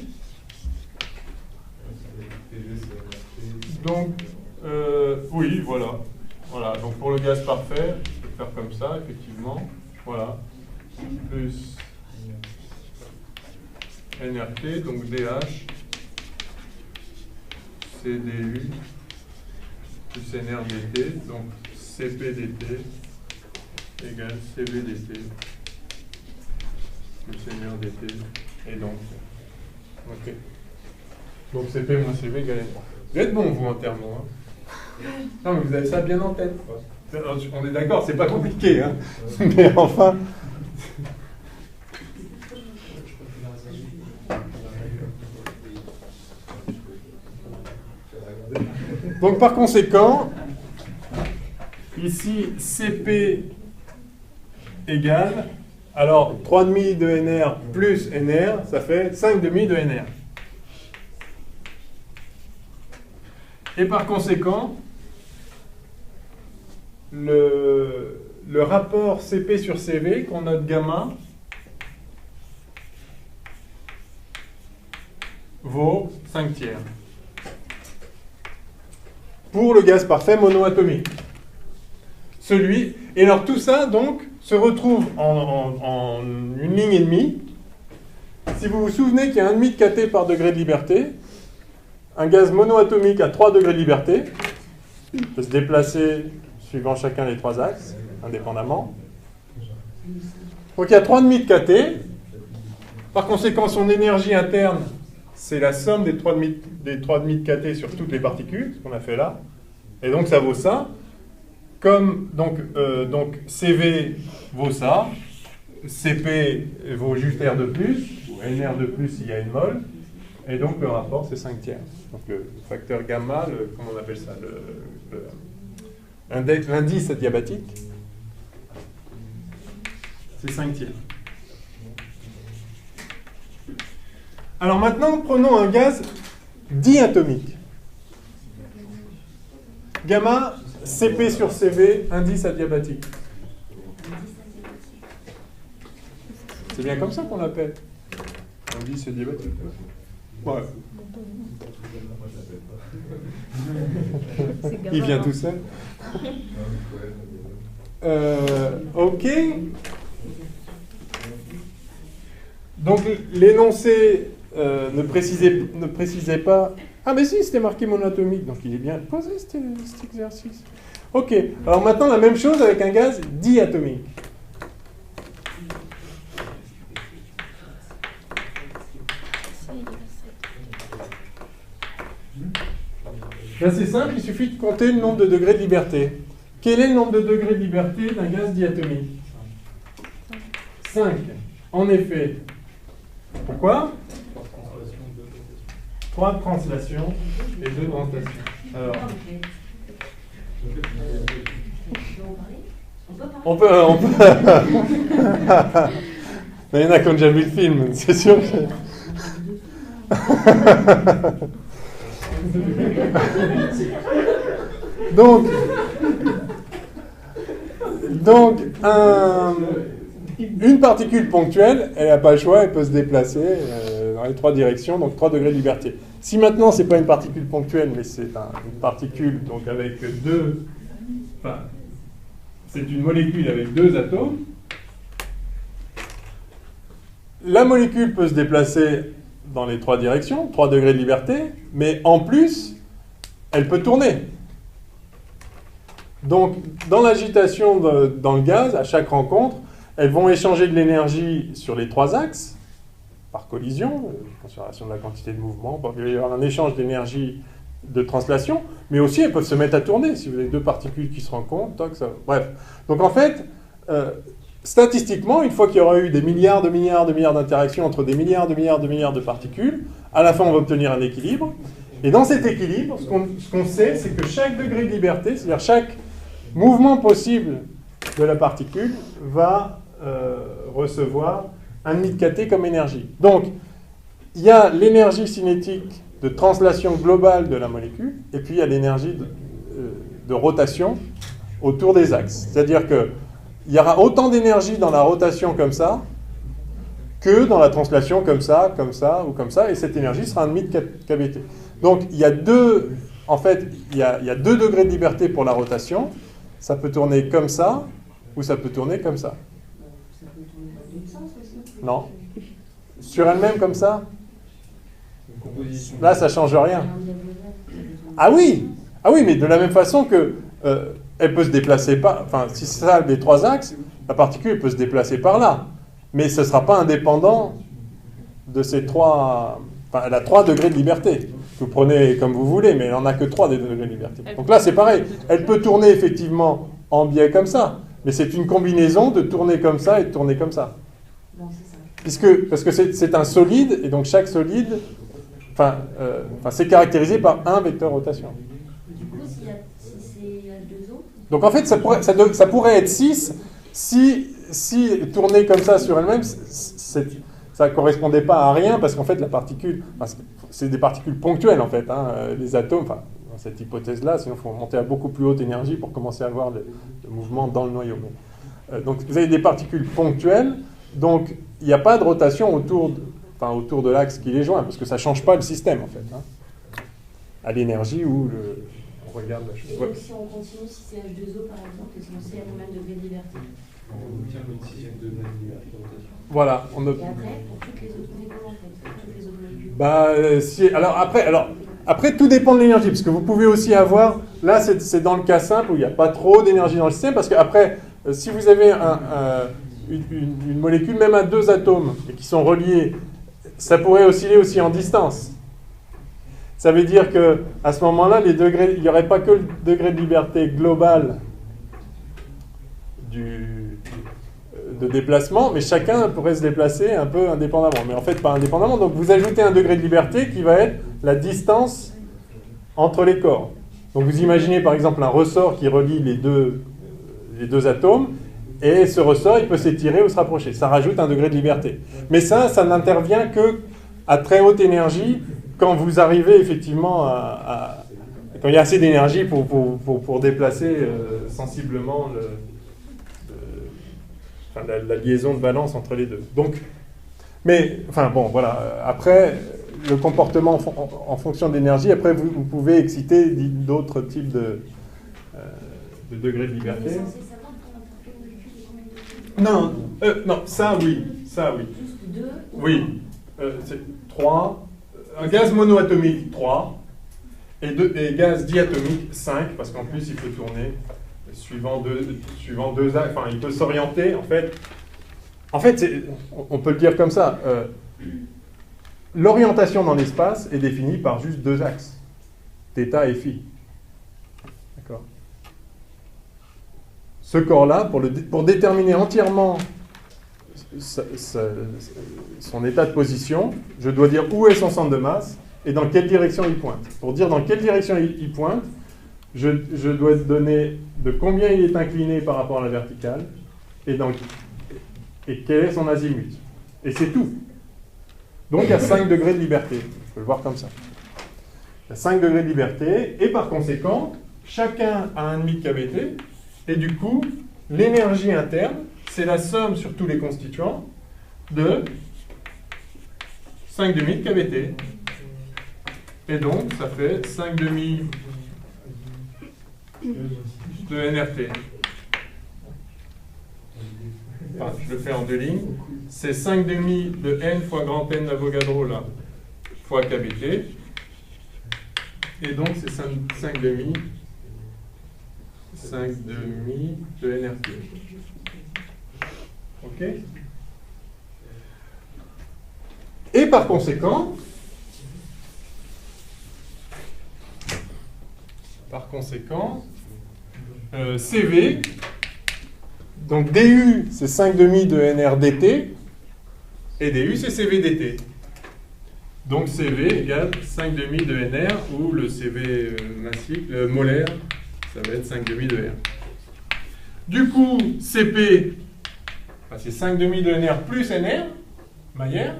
Donc, oui, voilà. Voilà, donc pour le gaz parfait, je peux faire comme ça, effectivement. Voilà. Plus NRT, donc DH, CDU, plus NRDT, donc CPDT égale CVDT, plus NRDT, et donc, ok. Donc CP moins CV égale NR. Vous êtes bon, vous, en thermo, hein. Non, mais vous avez ça bien en tête. On est d'accord, c'est pas compliqué, hein. Mais enfin... Donc par conséquent, ici CP égale, alors 3,5 de NR plus NR, ça fait 5,5 de NR. Et par conséquent, le rapport CP sur CV qu'on note gamma vaut 5 tiers. Pour le gaz parfait monoatomique. Et alors tout ça, donc, se retrouve en une ligne et demie. Si vous vous souvenez qu'il y a 1,5 de kT par degré de liberté, un gaz monoatomique à 3 degrés de liberté peut se déplacer suivant chacun des 3 axes, indépendamment. Donc il y a 3,5 de kT. Par conséquent, son énergie interne, c'est la somme des 3,5 de kT sur toutes les particules, ce qu'on a fait là. Et donc ça vaut ça. Comme donc CV vaut ça, CP vaut juste R de plus, ou NR de plus s'il y a une mole, et donc le rapport c'est 5 tiers. Donc le facteur gamma, comment on appelle ça, l'indice adiabatique, c'est 5 tiers. Alors maintenant, prenons un gaz diatomique. Gamma, Cp sur Cv, indice adiabatique. C'est bien comme ça qu'on l'appelle. Indice adiabatique. Ouais. Il vient tout seul. Ok. Donc l'énoncé ne précisait pas. Ah mais si, c'était marqué monatomique, donc il est bien posé cet exercice. Ok. Alors maintenant la même chose avec un gaz diatomique. Là c'est simple, il suffit de compter le nombre de degrés de liberté. Quel est le nombre de degrés de liberté d'un gaz diatomique? 5. En effet. Pourquoi? 3 translations et 2 translations. Alors, on peut. Mais il y en a qui ont déjà vu le film, c'est sûr que... Donc, une particule ponctuelle, elle n'a pas le choix, elle peut se déplacer dans les 3 directions, donc 3 degrés de liberté. Si maintenant, ce n'est pas une particule ponctuelle, mais c'est une particule donc avec deux... Enfin, c'est une molécule avec 2 atomes, la molécule peut se déplacer dans les 3 directions, 3 degrés de liberté, mais en plus, elle peut tourner. Donc, dans l'agitation dans le gaz, à chaque rencontre, elles vont échanger de l'énergie sur les 3 axes, par collision, conservation de la quantité de mouvement, il va y avoir un échange d'énergie de translation, mais aussi elles peuvent se mettre à tourner. Si vous avez 2 particules qui se rencontrent, toc, ça... Bref. Donc en fait, statistiquement, une fois qu'il y aura eu des milliards d'interactions entre des milliards de particules, à la fin on va obtenir un équilibre. Et dans cet équilibre, ce qu'on sait, c'est que chaque degré de liberté, c'est-à-dire chaque mouvement possible de la particule, va recevoir 1,5 de kT comme énergie. Donc, il y a l'énergie cinétique de translation globale de la molécule, et puis il y a l'énergie de rotation autour des axes. C'est-à-dire qu'il y aura autant d'énergie dans la rotation comme ça, que dans la translation comme ça, ou comme ça, et cette énergie sera 1,5 de kBT. Donc, il y a deux degrés de liberté pour la rotation. Ça peut tourner comme ça, ou ça peut tourner comme ça. Non. Sur elle-même comme ça? Là, ça ne change rien. Ah oui, mais de la même façon que elle peut se déplacer enfin, si c'est ça des 3 axes, la particule peut se déplacer par là. Mais ce ne sera pas indépendant de ces 3... Enfin, elle a 3 degrés de liberté. Vous prenez comme vous voulez, mais elle n'en a que 3 des degrés de liberté. Donc là, c'est pareil. Elle peut tourner effectivement en biais comme ça. Mais c'est une combinaison de tourner comme ça et de tourner comme ça. Parce que c'est un solide, et donc chaque solide, c'est caractérisé par un vecteur rotation. Du coup, si c'est H2O... Donc en fait, ça pourrait être 6 si tourner comme ça sur elle-même, ça ne correspondait pas à rien, parce qu'en fait, la particule, c'est des particules ponctuelles en fait, les atomes, dans cette hypothèse-là, sinon il faut monter à beaucoup plus haute énergie pour commencer à voir le mouvement dans le noyau. Donc vous avez des particules ponctuelles, donc il n'y a pas de rotation autour de l'axe qui les joint, parce que ça ne change pas le système en fait, à l'énergie où on regarde la chose. Et donc si on continue, si c'est H2O par exemple, est-ce qu'on sait à combien de degrés de liberté? On obtient le 6e degré de liberté de rotation. Voilà. Et après, pour toutes les autres, on fait comment en fait? Pour toutes les autres molécules? Après, tout dépend de l'énergie, parce que vous pouvez aussi avoir, là c'est dans le cas simple où il n'y a pas trop d'énergie dans le système, parce qu'après, si vous avez une molécule, même à 2 atomes, et qui sont reliés, ça pourrait osciller aussi en distance. Ça veut dire qu'à ce moment-là, il n'y aurait pas que le degré de liberté global de de déplacement, mais chacun pourrait se déplacer un peu indépendamment. Mais en fait, pas indépendamment. Donc vous ajoutez un degré de liberté qui va être la distance entre les corps. Donc vous imaginez par exemple un ressort qui relie les deux atomes, et ce ressort, il peut s'étirer ou se rapprocher. Ça rajoute un degré de liberté. Mais ça n'intervient que à très haute énergie, quand vous arrivez effectivement quand il y a assez d'énergie pour déplacer sensiblement la liaison de valence entre les deux. Donc, mais, enfin bon, voilà. Après, le comportement en fonction de l'énergie, après vous pouvez exciter d'autres types de degrés de liberté. Non, ça oui. Juste 2. Oui, c'est 3. Un gaz monoatomique, 3. Et gaz diatomique, 5, parce qu'en plus, il peut tourner suivant deux axes. Enfin, il peut s'orienter, en fait. En fait, on peut le dire comme ça. L'orientation dans l'espace est définie par juste deux axes. Θ et Φ. D'accord. Ce corps-là, pour déterminer entièrement son état de position, je dois dire où est son centre de masse et dans quelle direction il pointe. Pour dire dans quelle direction il pointe, je dois donner de combien il est incliné par rapport à la verticale et quel est son azimut. Et c'est tout. Donc il y a 5 degrés de liberté. On peut le voir comme ça. Il y a 5 degrés de liberté et par conséquent, chacun a 1,5 kBt. Et du coup, l'énergie interne, c'est la somme sur tous les constituants de 5 demi de kBt. Et donc, ça fait 5 demi de nRT. Enfin, je le fais en deux lignes. C'est 5 demi de n fois grand N d'Avogadro, là, fois kBt. Et donc, c'est 5 demi de nRT. OK? Et par conséquent, CV, donc DU, c'est 5 demi de NR dt, et DU, c'est CV dt. Donc CV égale 5 demi de NR, ou le CV massique, molaire, ça va être 5 demi de R. Du coup, CP, c'est 5 demi de NR plus NR, Maillère,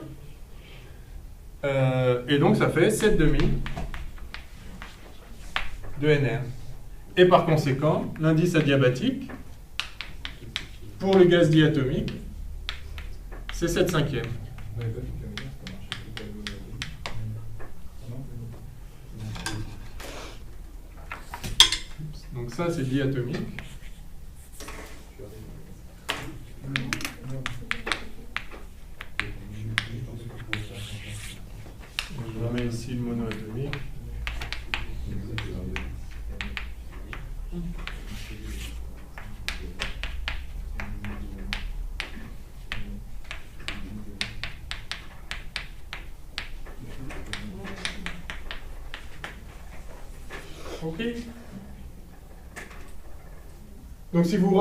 et donc ça fait 7 demi de NR. Et par conséquent, l'indice adiabatique, pour le gaz diatomique, c'est 7/5. Donc ça, c'est diatomique. Je remets ici le monoatomique. OK. Donc si vous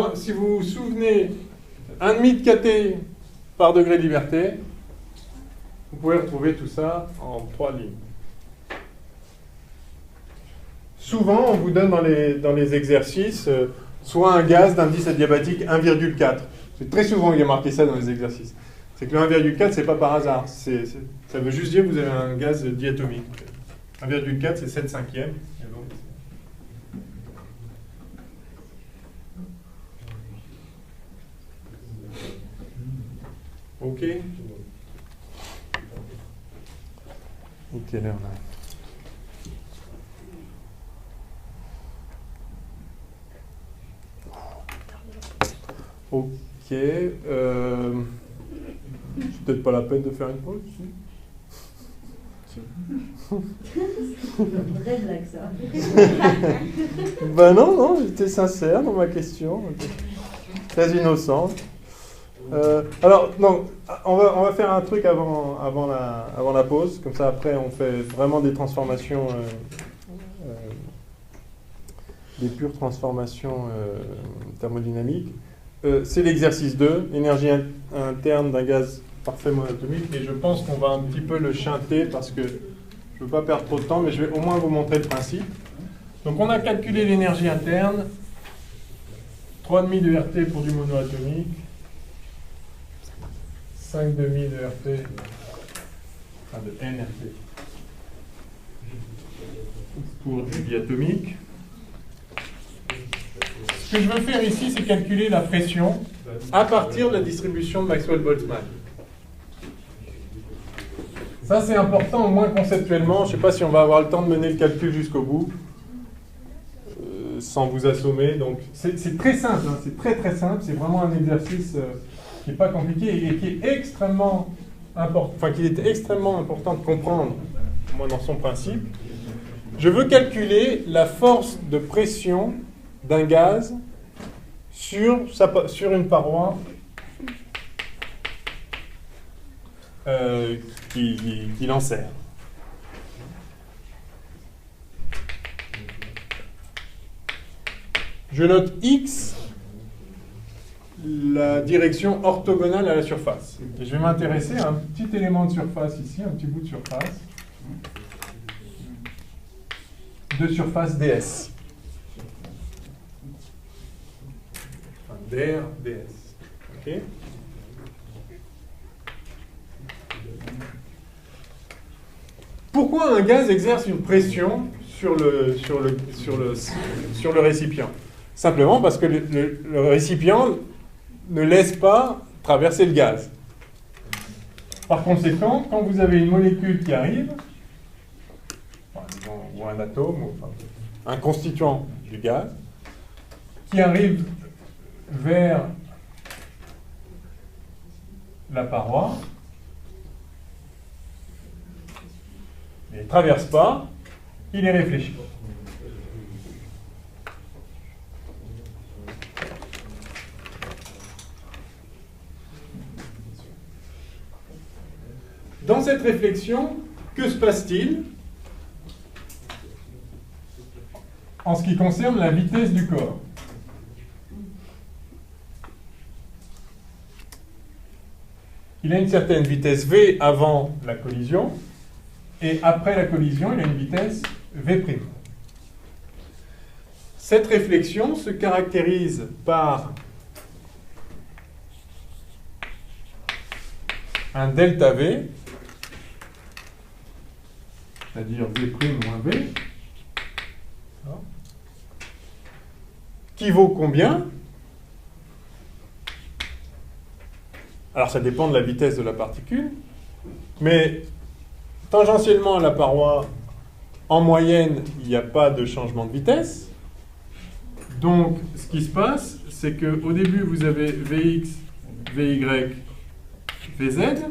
vous souvenez, 1,5 de kT par degré de liberté, vous pouvez retrouver tout ça en 3 lignes. Souvent, on vous donne dans les exercices soit un gaz d'indice adiabatique 1,4. C'est très souvent qu'il y a marqué ça dans les exercices. C'est que le 1,4, c'est pas par hasard. Ça veut juste dire que vous avez un gaz diatomique. 1,4, c'est 7/5. OK. OK, là on a. OK. C'est peut-être pas la peine de faire une pause. Très blague ça. Ben non, j'étais sincère dans ma question. Très innocente. Alors, non, on va faire un truc avant la pause. Comme ça, après, on fait vraiment des transformations, des pures transformations thermodynamiques. c'est l'exercice 2, énergie interne d'un gaz parfait monatomique, et je pense qu'on va un petit peu le chanter parce que je ne veux pas perdre trop de temps, mais je vais au moins vous montrer le principe. Donc on a calculé l'énergie interne, 3,5 de RT pour du monoatomique, 5,5 de RT, enfin de NRT pour du diatomique. Ce que je veux faire ici, c'est calculer la pression à partir de la distribution de Maxwell-Boltzmann. Ça, c'est important, au moins conceptuellement. Je ne sais pas si on va avoir le temps de mener le calcul jusqu'au bout, sans vous assommer. Donc, c'est très simple, hein, c'est très très simple. C'est vraiment un exercice qui n'est pas compliqué et qui est extrêmement important, enfin, qu'il est extrêmement important de comprendre, au moins dans son principe. Je veux calculer la force de pression d'un gaz sur une paroi qui l'enserre. Je note X, la direction orthogonale à la surface. Et je vais m'intéresser à un petit élément de surface ici, un petit bout de surface. De surface ds. Enfin, dr, ds. OK ? Pourquoi un gaz exerce une pression sur le récipient? Simplement parce que le récipient ne laisse pas traverser le gaz. Par conséquent, quand vous avez une molécule qui arrive, ou un atome, enfin, un constituant du gaz, qui arrive vers la paroi, il ne traverse pas, il est réfléchi. Dans cette réflexion, que se passe-t-il en ce qui concerne la vitesse du corps? Il a une certaine vitesse v avant la collision, et après la collision, il a une vitesse v'. Cette réflexion se caractérise par un delta v, c'est-à-dire v' moins v, qui vaut combien? Alors ça dépend de la vitesse de la particule, mais tangentiellement à la paroi, en moyenne, il n'y a pas de changement de vitesse. Donc ce qui se passe, c'est qu'au début, vous avez Vx, Vy, Vz,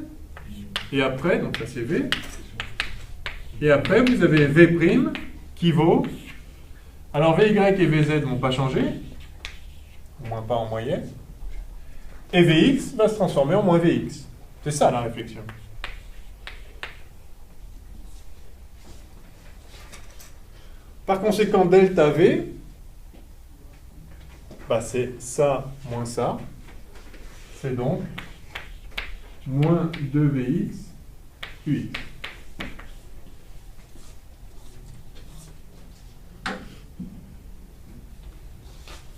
et après, donc ça c'est V, et après vous avez V' qui vaut... Alors Vy et Vz ne vont pas changer, au moins pas en moyenne, et Vx va se transformer en moins Vx. C'est ça la réflexion. Par conséquent, delta V, bah c'est ça moins ça, c'est donc moins 2Vx Ux.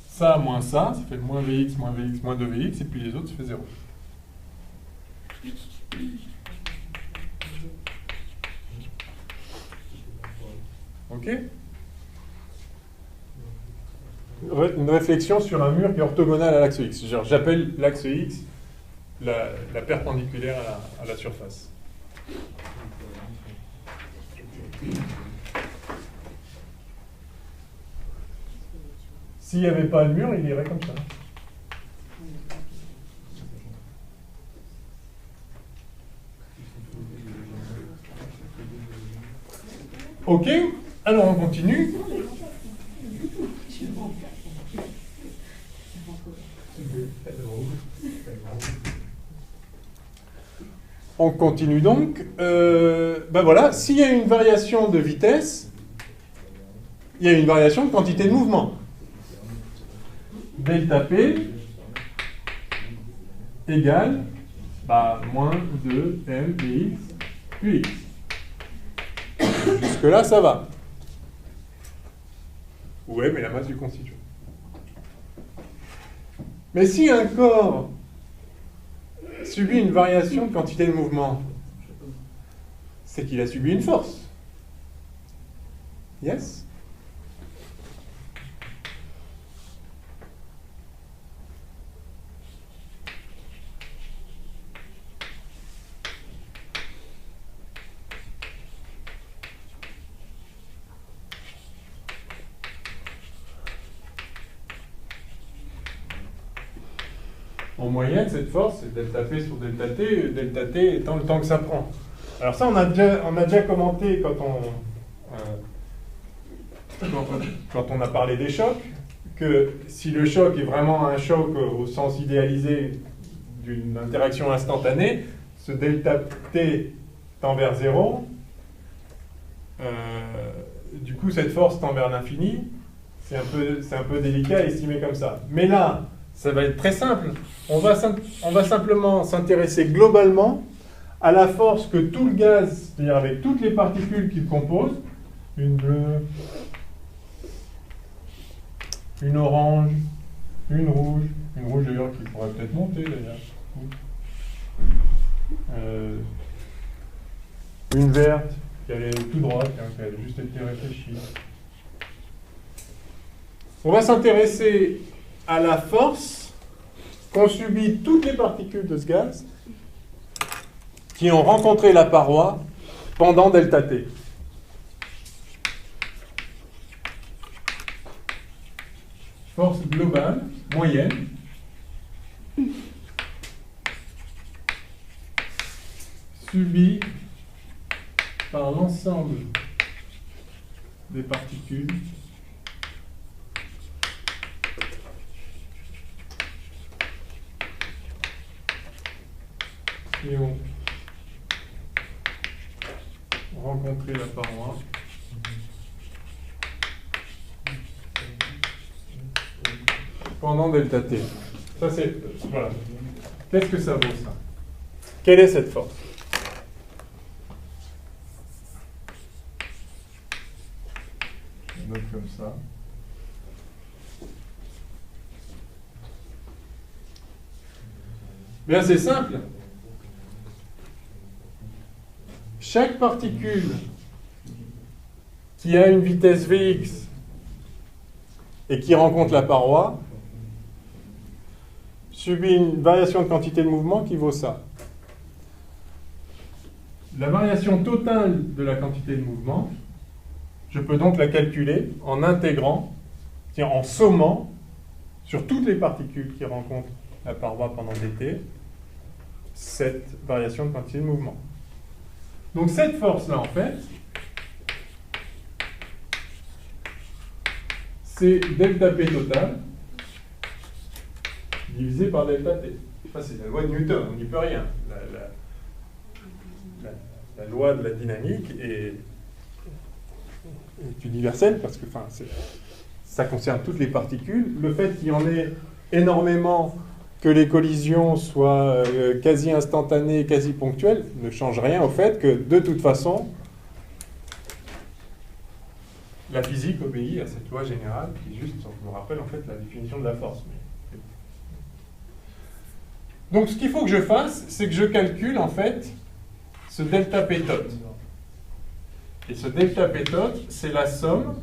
Ça moins ça fait moins Vx, moins 2Vx, et puis les autres, ça fait 0. OK? Une réflexion sur un mur qui est orthogonal à l'axe X. J'appelle l'axe X la perpendiculaire à la surface. S'il n'y avait pas le mur, il irait comme ça. OK, alors on continue. On continue donc. Ben voilà, s'il y a une variation de vitesse, il y a une variation de quantité de mouvement. Delta P égale moins 2m dx plus x. Jusque-là, ça va. Ouais, mais la masse du constituant. Mais si un corps subit une variation de quantité de mouvement, c'est qu'il a subi une force. Yes? En moyenne, cette force, c'est delta P sur delta T étant le temps que ça prend. Alors ça, on a déjà commenté quand on a parlé des chocs, que si le choc est vraiment un choc au sens idéalisé d'une interaction instantanée, ce delta T tend vers 0, du coup cette force tend vers l'infini, c'est un peu délicat à estimer comme ça. Mais là, ça va être très simple. On va simplement s'intéresser globalement à la force que tout le gaz, c'est-à-dire avec toutes les particules qu'il compose, une bleue, une orange, une rouge d'ailleurs qui pourrait peut-être monter d'ailleurs, une verte qui allait tout droite, qui a juste été réfléchie. On va s'intéresser à la force qu'ont subi toutes les particules de ce gaz qui ont rencontré la paroi pendant delta T. Force globale, moyenne, subie par l'ensemble des particules qui ont rencontré la paroi pendant delta T. Ça c'est... Voilà. Qu'est-ce que ça vaut ça? Quelle est cette force? Je note comme ça. Bien, c'est simple. Chaque particule qui a une vitesse Vx et qui rencontre la paroi subit une variation de quantité de mouvement qui vaut ça. La variation totale de la quantité de mouvement, je peux donc la calculer en intégrant, c'est-à-dire en sommant sur toutes les particules qui rencontrent la paroi pendant dt, cette variation de quantité de mouvement. Donc cette force-là, en fait, c'est delta P total divisé par delta T. Ça, c'est la loi de Newton, on n'y peut rien. La loi de la dynamique est universelle parce que ça concerne toutes les particules. Le fait qu'il y en ait énormément, que les collisions soient quasi instantanées, quasi ponctuelles, ne change rien au fait que, de toute façon, la physique obéit à cette loi générale qui, juste, on me rappelle en fait la définition de la force. Donc, ce qu'il faut que je fasse, c'est que je calcule en fait ce delta P tot. Et ce delta P tot, c'est la somme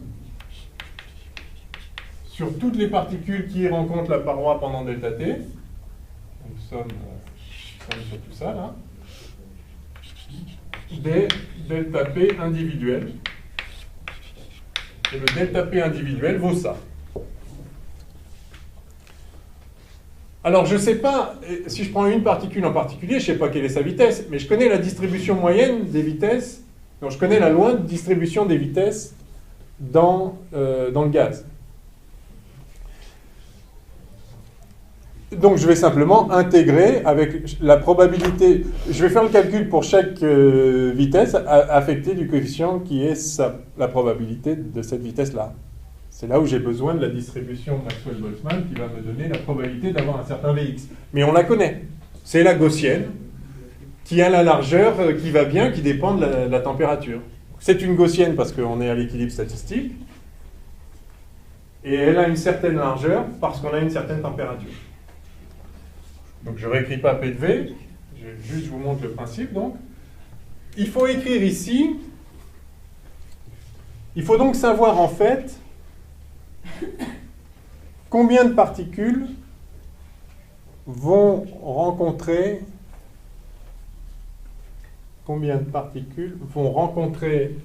sur toutes les particules qui rencontrent la paroi pendant delta T. Donc, somme sur tout ça, là, des delta P individuels. Et le delta P individuel vaut ça. Alors, je ne sais pas, si je prends une particule en particulier, je ne sais pas quelle est sa vitesse, mais je connais la distribution moyenne des vitesses, donc je connais la loi de distribution des vitesses dans le gaz. Donc, je vais simplement intégrer avec la probabilité, je vais faire le calcul pour chaque vitesse affectée du coefficient qui est la probabilité de cette vitesse-là. C'est là où j'ai besoin de la distribution Maxwell-Boltzmann qui va me donner la probabilité d'avoir un certain Vx. Mais on la connaît. C'est la gaussienne, qui a la largeur qui va bien, qui dépend de la température. C'est une gaussienne parce qu'on est à l'équilibre statistique, et elle a une certaine largeur parce qu'on a une certaine température. Donc je ne réécris pas P de V, je vous montre le principe. Donc, il faut écrire ici, il faut donc savoir en fait combien de particules vont rencontrer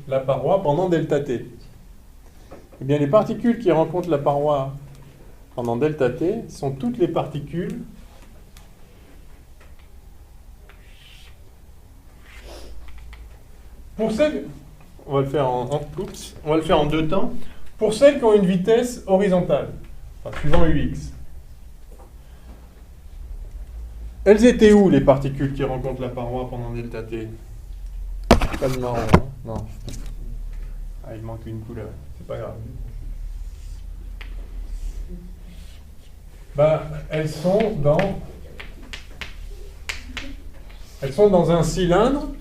la paroi pendant ΔT. Eh bien, les particules qui rencontrent la paroi pendant ΔT sont toutes les particules pour celles, on va le faire en deux temps, pour celles qui ont une vitesse horizontale, enfin, suivant UX. Elles étaient où les particules qui rencontrent la paroi pendant ΔT? Pas de marron, hein? Non. Ah, il manque une couleur, c'est pas grave. Bah, elles sont dans un cylindre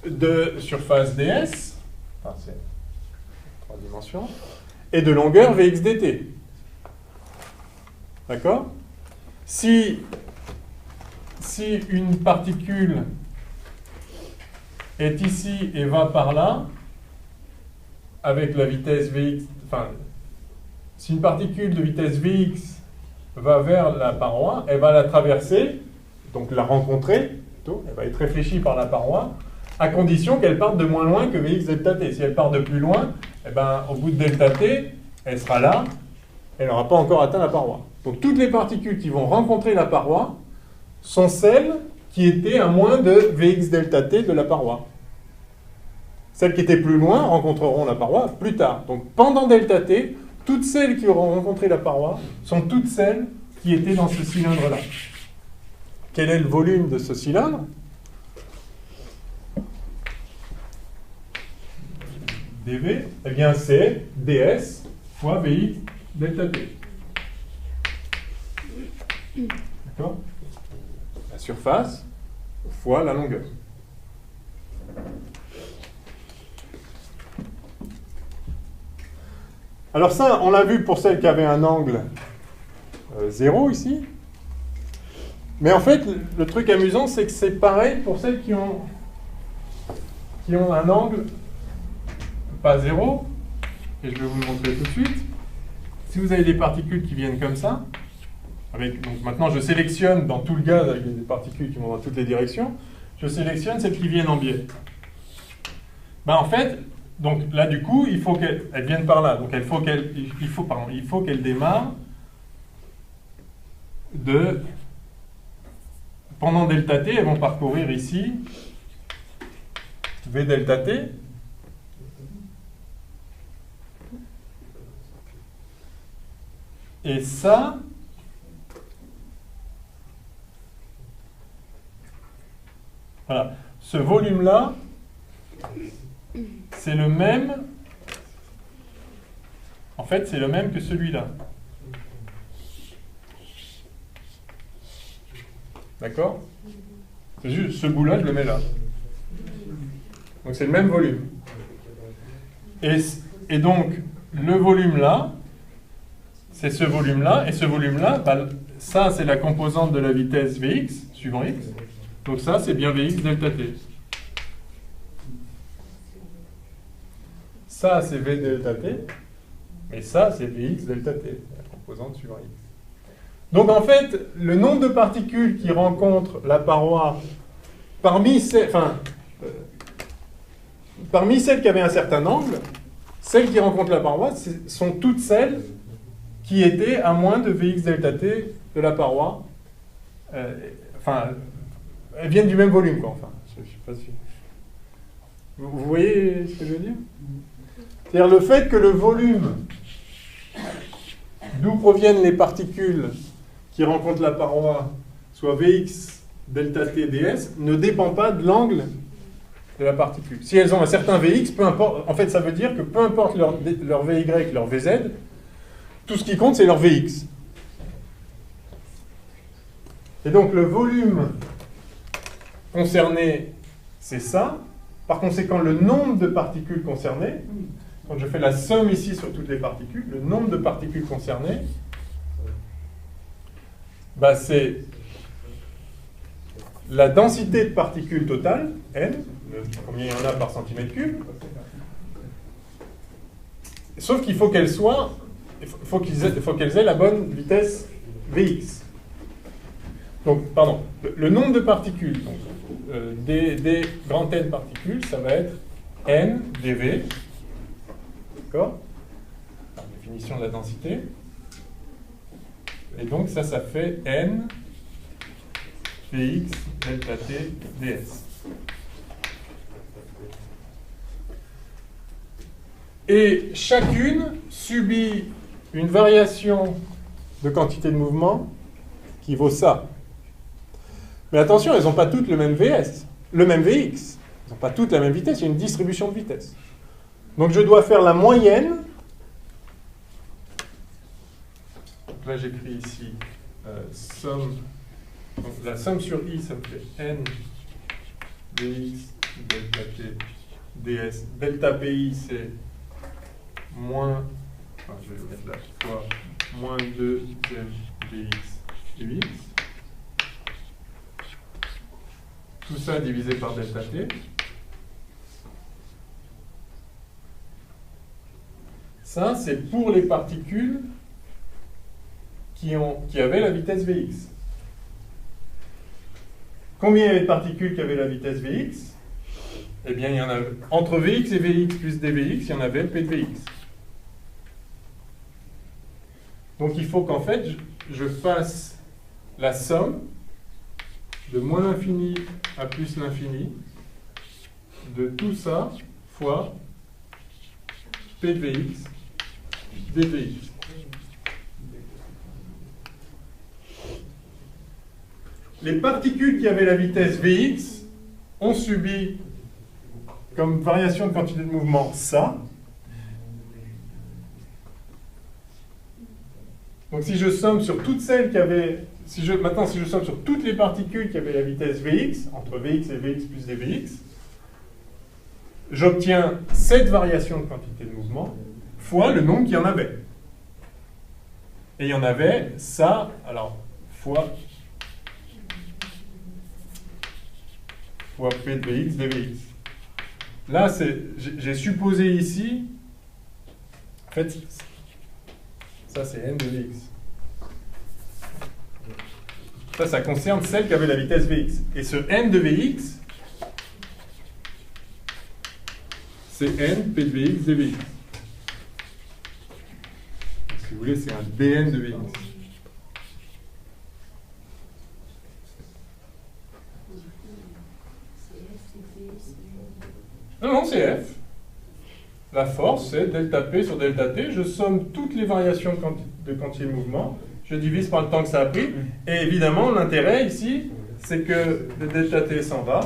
de surface ds, enfin c'est 3 dimensions, et de longueur Vx dt. D'accord? Si une particule est ici et va par là, avec la vitesse Vx, enfin, si une particule de vitesse Vx va vers la paroi, elle va la traverser, donc la rencontrer, plutôt, elle va être réfléchie par la paroi, à condition qu'elle parte de moins loin que Vx ΔT. Si elle part de plus loin, eh ben, au bout de ΔT, elle sera là, elle n'aura pas encore atteint la paroi. Donc toutes les particules qui vont rencontrer la paroi sont celles qui étaient à moins de Vx ΔT de la paroi. Celles qui étaient plus loin rencontreront la paroi plus tard. Donc pendant ΔT, toutes celles qui auront rencontré la paroi sont toutes celles qui étaient dans ce cylindre-là. Quel est le volume de ce cylindre? dV, eh bien c'est ds fois Vx ΔT. D'accord? La surface fois la longueur. Alors ça, on l'a vu pour celles qui avaient un angle 0 ici. Mais en fait, le truc amusant, c'est que c'est pareil pour celles qui ont un angle pas 0. Et je vais vous le montrer tout de suite. Si vous avez des particules qui viennent comme ça, donc maintenant je sélectionne dans tout le gaz avec des particules qui vont dans toutes les directions, je sélectionne celles qui viennent en biais. Ben en fait, donc là du coup, il faut qu'elles viennent par là. Donc il faut qu'elles démarrent de... Pendant ΔT, elles vont parcourir ici V ΔT. Et ça, voilà, ce volume-là, c'est le même, en fait, c'est le même que celui-là. D'accord? C'est juste, ce bout-là, je le mets là. Donc c'est le même volume. Et donc, le volume là, c'est ce volume-là, et ce volume-là, bah, ça c'est la composante de la vitesse Vx, suivant x. Donc ça c'est bien Vx ΔT. Ça c'est V ΔT, mais ça c'est Vx ΔT, la composante suivant x. Donc en fait, le nombre de particules qui rencontrent la paroi, parmi celles qui avaient un certain angle, celles qui rencontrent la paroi sont toutes celles qui étaient à moins de Vx ΔT de la paroi. Enfin, elles viennent du même volume, quoi. Enfin, je sais pas si... Vous voyez ce que je veux dire? C'est-à-dire le fait que le volume d'où proviennent les particules qui rencontrent la paroi soit Vx ΔT ds ne dépend pas de l'angle de la particule. Si elles ont un certain Vx, peu importe, en fait ça veut dire que peu importe leur Vy, leur Vz, tout ce qui compte c'est leur Vx. Et donc le volume concerné, c'est ça. Par conséquent, le nombre de particules concernées, quand je fais la somme ici sur toutes les particules, le nombre de particules concernées, bah c'est la densité de particules totale, n, combien il y en a par centimètre cube, sauf qu'il faut qu'elles soient, il faut qu'elles aient la bonne vitesse Vx. Donc, pardon, le nombre de particules, donc, des grands N particules, ça va être n dV, d'accord? La définition de la densité. Et donc, ça fait n Vx delta T ds. Et chacune subit une variation de quantité de mouvement qui vaut ça. Mais attention, elles n'ont pas toutes le même Vs, le même Vx. Elles n'ont pas toutes la même vitesse, il y a une distribution de vitesse. Donc je dois faire la moyenne. Donc là j'écris ici somme. Donc la somme sur I, ça me fait n Vx delta T ds. Delta Pi, c'est moins, enfin je vais mettre là, fois moins 2 Vx Vx. Tout ça divisé par delta T. Ça, c'est pour les particules qui avaient la vitesse Vx. Combien il y avait de particules qui avaient la vitesse Vx? Eh bien, il y en a entre Vx et Vx plus dVx, il y en avait P de Vx. Donc il faut qu'en fait, je fasse la somme de moins l'infini à plus l'infini de tout ça fois P de Vx dVx. Les particules qui avaient la vitesse Vx ont subi comme variation de quantité de mouvement ça. Donc si je somme sur toutes celles qui avaient, maintenant si je somme sur toutes les particules qui avaient la vitesse Vx, entre Vx et Vx plus dVx, j'obtiens cette variation de quantité de mouvement fois le nombre qu'il y en avait. Et il y en avait ça, alors fois P de Vx dVx. Là, j'ai supposé ici, en fait, ça c'est n de Vx. Ça concerne celle qui avait la vitesse Vx. Et ce n de Vx, c'est n P de Vx dVx. Si vous voulez, c'est un dn de Vx. Non, c'est F. La force, c'est delta P sur delta T. Je somme toutes les variations de quantité de mouvement. Je divise par le temps que ça a pris. Et évidemment, l'intérêt ici, c'est que le delta T s'en va.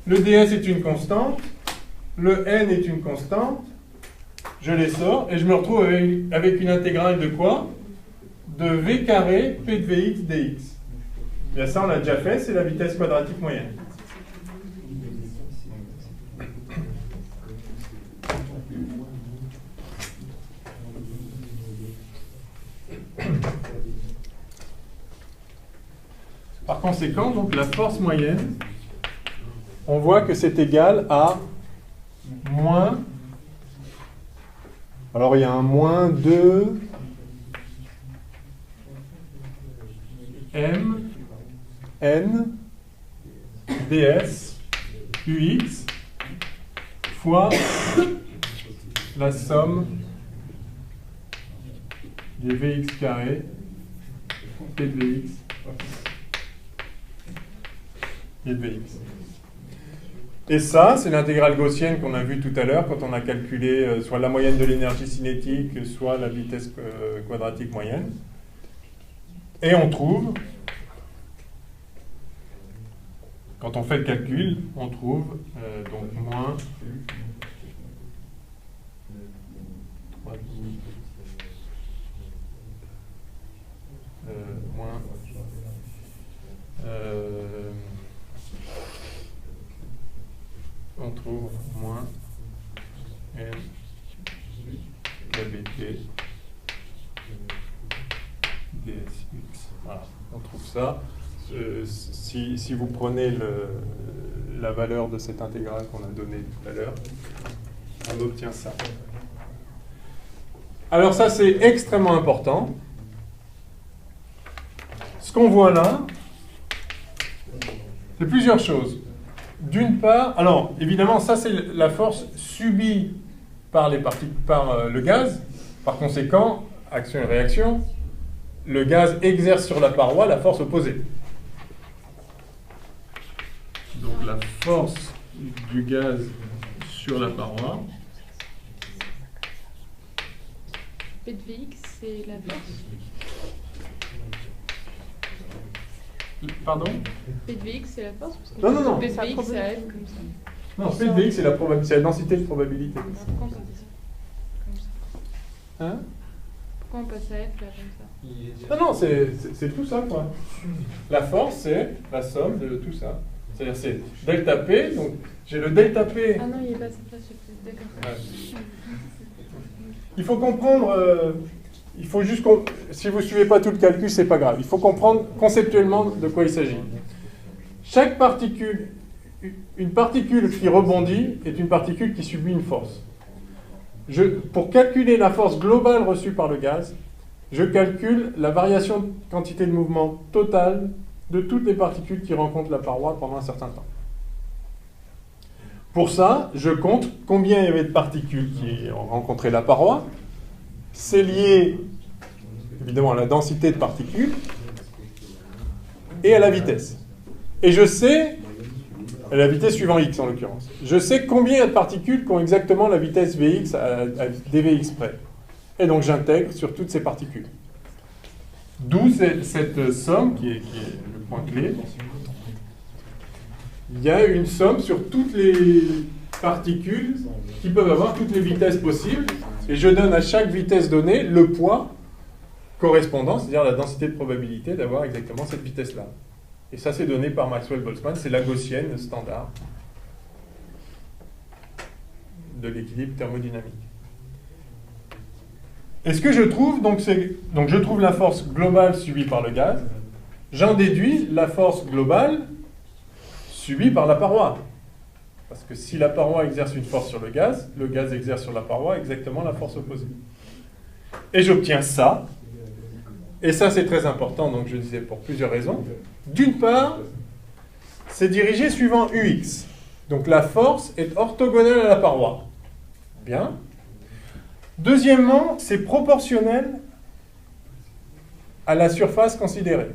Le ds est une constante. Le n est une constante. Je les sors et je me retrouve avec une intégrale de quoi? De v carré P de Vx dx. Bien ça, on l'a déjà fait, c'est la vitesse quadratique moyenne. Par conséquent, donc la force moyenne, on voit que c'est égal à moins, alors il y a un moins 2 m n ds ux fois la somme des Vx carré P de Vx et de Vx. Et ça, c'est l'intégrale gaussienne qu'on a vue tout à l'heure quand on a calculé soit la moyenne de l'énergie cinétique, soit la vitesse quadratique moyenne. Et on trouve, quand on fait le calcul, on trouve donc moins 3,5 on trouve moins N KBT DSX. Voilà, on trouve ça. Si vous prenez la valeur de cette intégrale qu'on a donnée tout à l'heure, on obtient ça. Alors ça, c'est extrêmement important. Ce qu'on voit là, c'est plusieurs choses. D'une part, alors évidemment, ça c'est la force subie par le gaz. Par conséquent, action et réaction, le gaz exerce sur la paroi la force opposée. Donc la force du gaz sur la paroi. P de Vx, c'est la force. Pardon? P de Vx, c'est la force parce que Non. P de Vx, c'est AF comme ça. Non, P de Vx, c'est la densité de probabilité. Pourquoi on passe ça comme ça? Hein? Pourquoi on passe à F là comme ça? Non, c'est tout ça, quoi. La force, c'est la somme de tout ça. C'est-à-dire, c'est delta P, donc j'ai le delta P. Ah non, il est pas à sa place, d'accord. Ouais. Il faut comprendre, si vous ne suivez pas tout le calcul, c'est pas grave. Il faut comprendre conceptuellement de quoi il s'agit. Chaque particule, une particule qui rebondit est une particule qui subit une force. Pour calculer la force globale reçue par le gaz, je calcule la variation de quantité de mouvement totale de toutes les particules qui rencontrent la paroi pendant un certain temps. Pour ça, je compte combien il y avait de particules qui ont rencontré la paroi. C'est lié, évidemment, à la densité de particules et à la vitesse. Et je sais, à la vitesse suivant x en l'occurrence, je sais combien il y a de particules qui ont exactement la vitesse Vx à dVx près. Et donc j'intègre sur toutes ces particules. D'où cette somme qui est le point clé. Il y a une somme sur toutes les particules qui peuvent avoir toutes les vitesses possibles, et je donne à chaque vitesse donnée le poids correspondant, c'est-à-dire la densité de probabilité d'avoir exactement cette vitesse-là. Et ça, c'est donné par Maxwell-Boltzmann, c'est la gaussienne standard de l'équilibre thermodynamique. Et ce que je trouve, donc je trouve la force globale subie par le gaz, j'en déduis la force globale subie par la paroi. Parce que si la paroi exerce une force sur le gaz exerce sur la paroi exactement la force opposée. Et j'obtiens ça. Et ça, c'est très important, donc je disais pour plusieurs raisons. D'une part, c'est dirigé suivant UX. Donc la force est orthogonale à la paroi. Bien. Deuxièmement, c'est proportionnel à la surface considérée.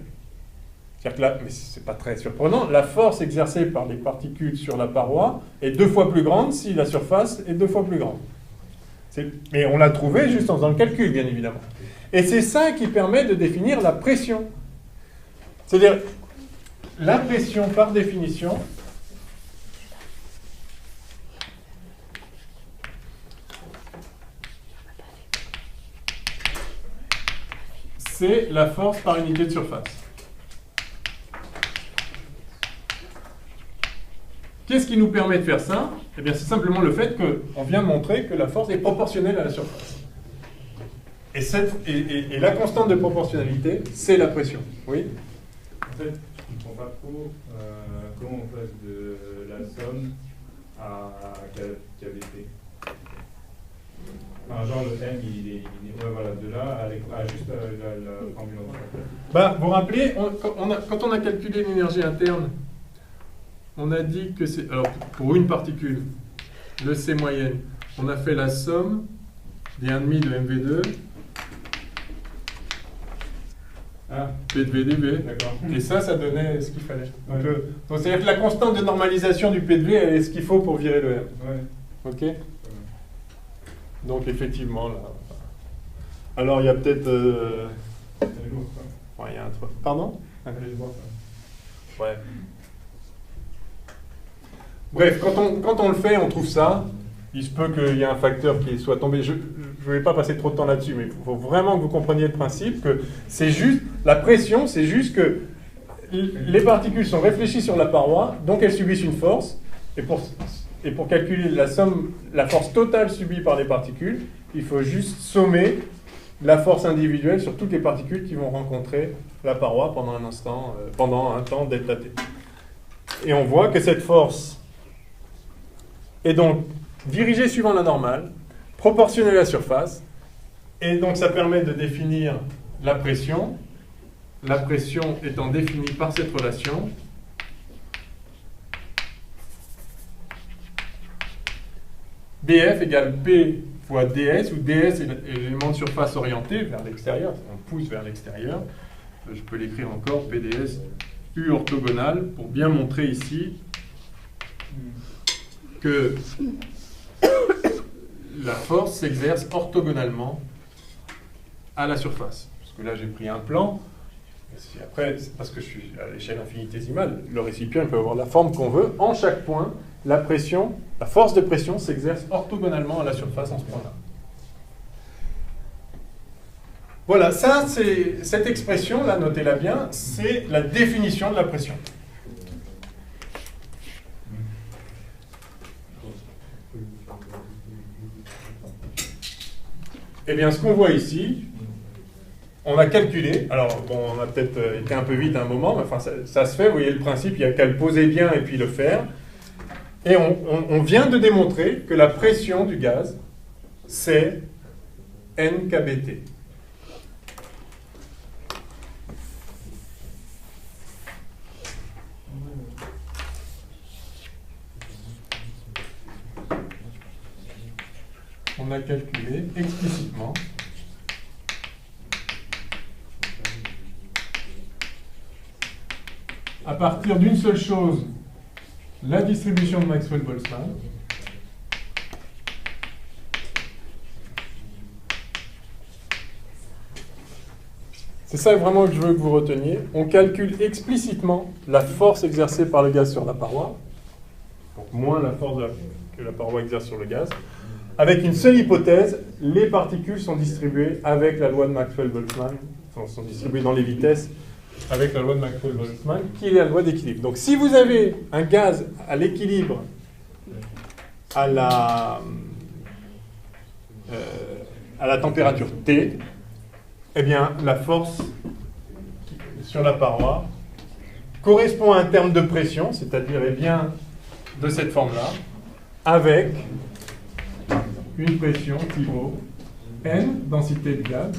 C'est-à-dire que là, mais c'est pas très surprenant, la force exercée par les particules sur la paroi est 2 fois plus grande si la surface est 2 fois plus grande. Mais on l'a trouvé juste en faisant le calcul, bien évidemment. Et c'est ça qui permet de définir la pression. C'est-à-dire, la pression, par définition, c'est la force par unité de surface. Qu'est-ce qui nous permet de faire ça? Eh bien, c'est simplement le fait qu'on vient de montrer que la force est proportionnelle à la surface. Et la constante de proportionnalité, c'est la pression. Oui? En fait, je ne comprends pas trop comment on passe de la somme à KBT. Enfin, genre le M, il est éliminé. Ouais, voilà, de là à juste la formule. Vous vous rappelez, quand on a calculé l'énergie interne, on a dit que c'est... Alors, pour une particule, le C moyenne, on a fait la somme des 1,5 de MV2, P de V dV. D'accord. Et ça donnait ce qu'il fallait. Donc, c'est-à-dire que la constante de normalisation du P de V, elle est ce qu'il faut pour virer le M. Ouais. Ok. Donc, effectivement, là... Alors, il y a peut-être... C'est lourd, ça. Ouais, il y a un truc... Pardon? C'est lourd, ça. Ouais. Bref, quand on le fait, on trouve ça. Il se peut qu'il y ait un facteur qui soit tombé. Je ne vais pas passer trop de temps là-dessus, mais il faut vraiment que vous compreniez le principe que c'est juste, la pression, c'est juste que les particules sont réfléchies sur la paroi, donc elles subissent une force, et et pour calculer la force totale subie par les particules, il faut juste sommer la force individuelle sur toutes les particules qui vont rencontrer la paroi pendant un temps delta t. Et on voit que cette force est donc dirigée suivant la normale, proportionnelle à la surface, et donc ça permet de définir la pression étant définie par cette relation. dF égale P fois ds, où ds est l'élément de surface orienté vers l'extérieur, on pousse vers l'extérieur. Je peux l'écrire encore, PDS U orthogonal, pour bien montrer ici que la force s'exerce orthogonalement à la surface. Parce que là, j'ai pris un plan. Après, c'est parce que je suis à l'échelle infinitésimale. Le récipient il peut avoir la forme qu'on veut. En chaque point, la force de pression s'exerce orthogonalement à la surface en ce point-là. Voilà, ça, cette expression-là, notez-la bien, c'est la définition de la pression. Eh bien, ce qu'on voit ici, on a calculé, alors bon, on a peut-être été un peu vite à un moment, mais enfin, ça se fait, vous voyez le principe, il n'y a qu'à le poser bien et puis le faire. Et on vient de démontrer que la pression du gaz, c'est NkBT. On a calculé explicitement à partir d'une seule chose, la distribution de Maxwell-Boltzmann. C'est ça vraiment que je veux que vous reteniez. On calcule explicitement la force exercée par le gaz sur la paroi, donc moins la force que la paroi exerce sur le gaz. Avec une seule hypothèse, les particules sont distribuées avec la loi de Maxwell-Boltzmann, sont distribuées dans les vitesses avec la loi de Maxwell-Boltzmann, qui est la loi d'équilibre. Donc si vous avez un gaz à l'équilibre à la température T, eh bien la force sur la paroi correspond à un terme de pression, c'est-à-dire eh bien de cette forme-là, avec une pression qui vaut N, densité de gaz,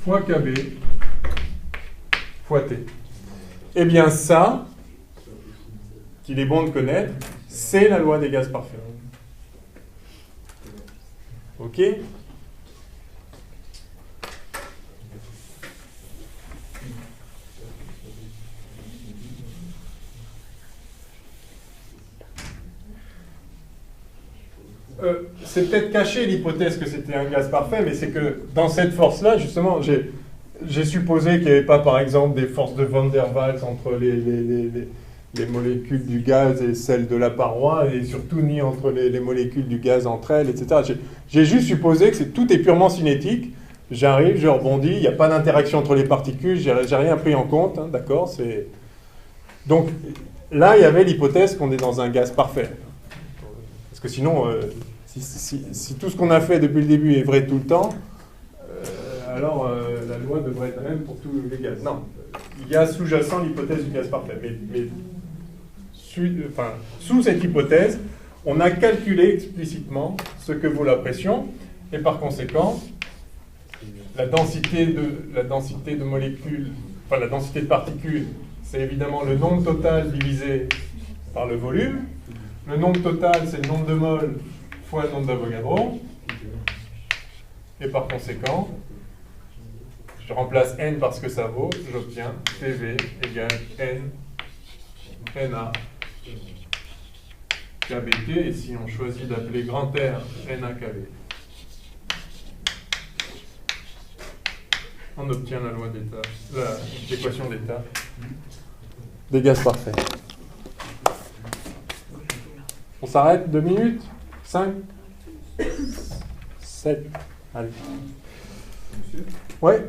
fois Kb fois T. Eh bien ça, qu'il est bon de connaître, c'est la loi des gaz parfaits. OK ? C'est peut-être caché l'hypothèse que c'était un gaz parfait, mais c'est que dans cette force-là, justement, j'ai supposé qu'il n'y avait pas, par exemple, des forces de Van der Waals entre les molécules du gaz et celles de la paroi, et surtout ni entre les molécules du gaz entre elles, etc. J'ai juste supposé que tout est purement cinétique. J'arrive, je rebondis, il n'y a pas d'interaction entre les particules, j'ai rien pris en compte, hein, d'accord ? Donc là, il y avait l'hypothèse qu'on est dans un gaz parfait. Parce que sinon, si tout ce qu'on a fait depuis le début est vrai tout le temps, alors la loi devrait être la même pour tous les gaz. Non, il y a sous-jacent l'hypothèse du gaz parfait. Mais sous cette hypothèse, on a calculé explicitement ce que vaut la pression, et par conséquent, la densité de molécules, enfin la densité de particules, c'est évidemment le nombre total divisé par le volume. Le nombre total, c'est le nombre de moles fois le nombre d'Avogadro. Et par conséquent, je remplace N par ce que ça vaut, j'obtiens PV égale NA KBT. Et si on choisit d'appeler grand R NAKB, on obtient la loi d'état, l'équation d'état des gaz parfaits. On s'arrête 2 minutes 5 7 Allez. Ouais.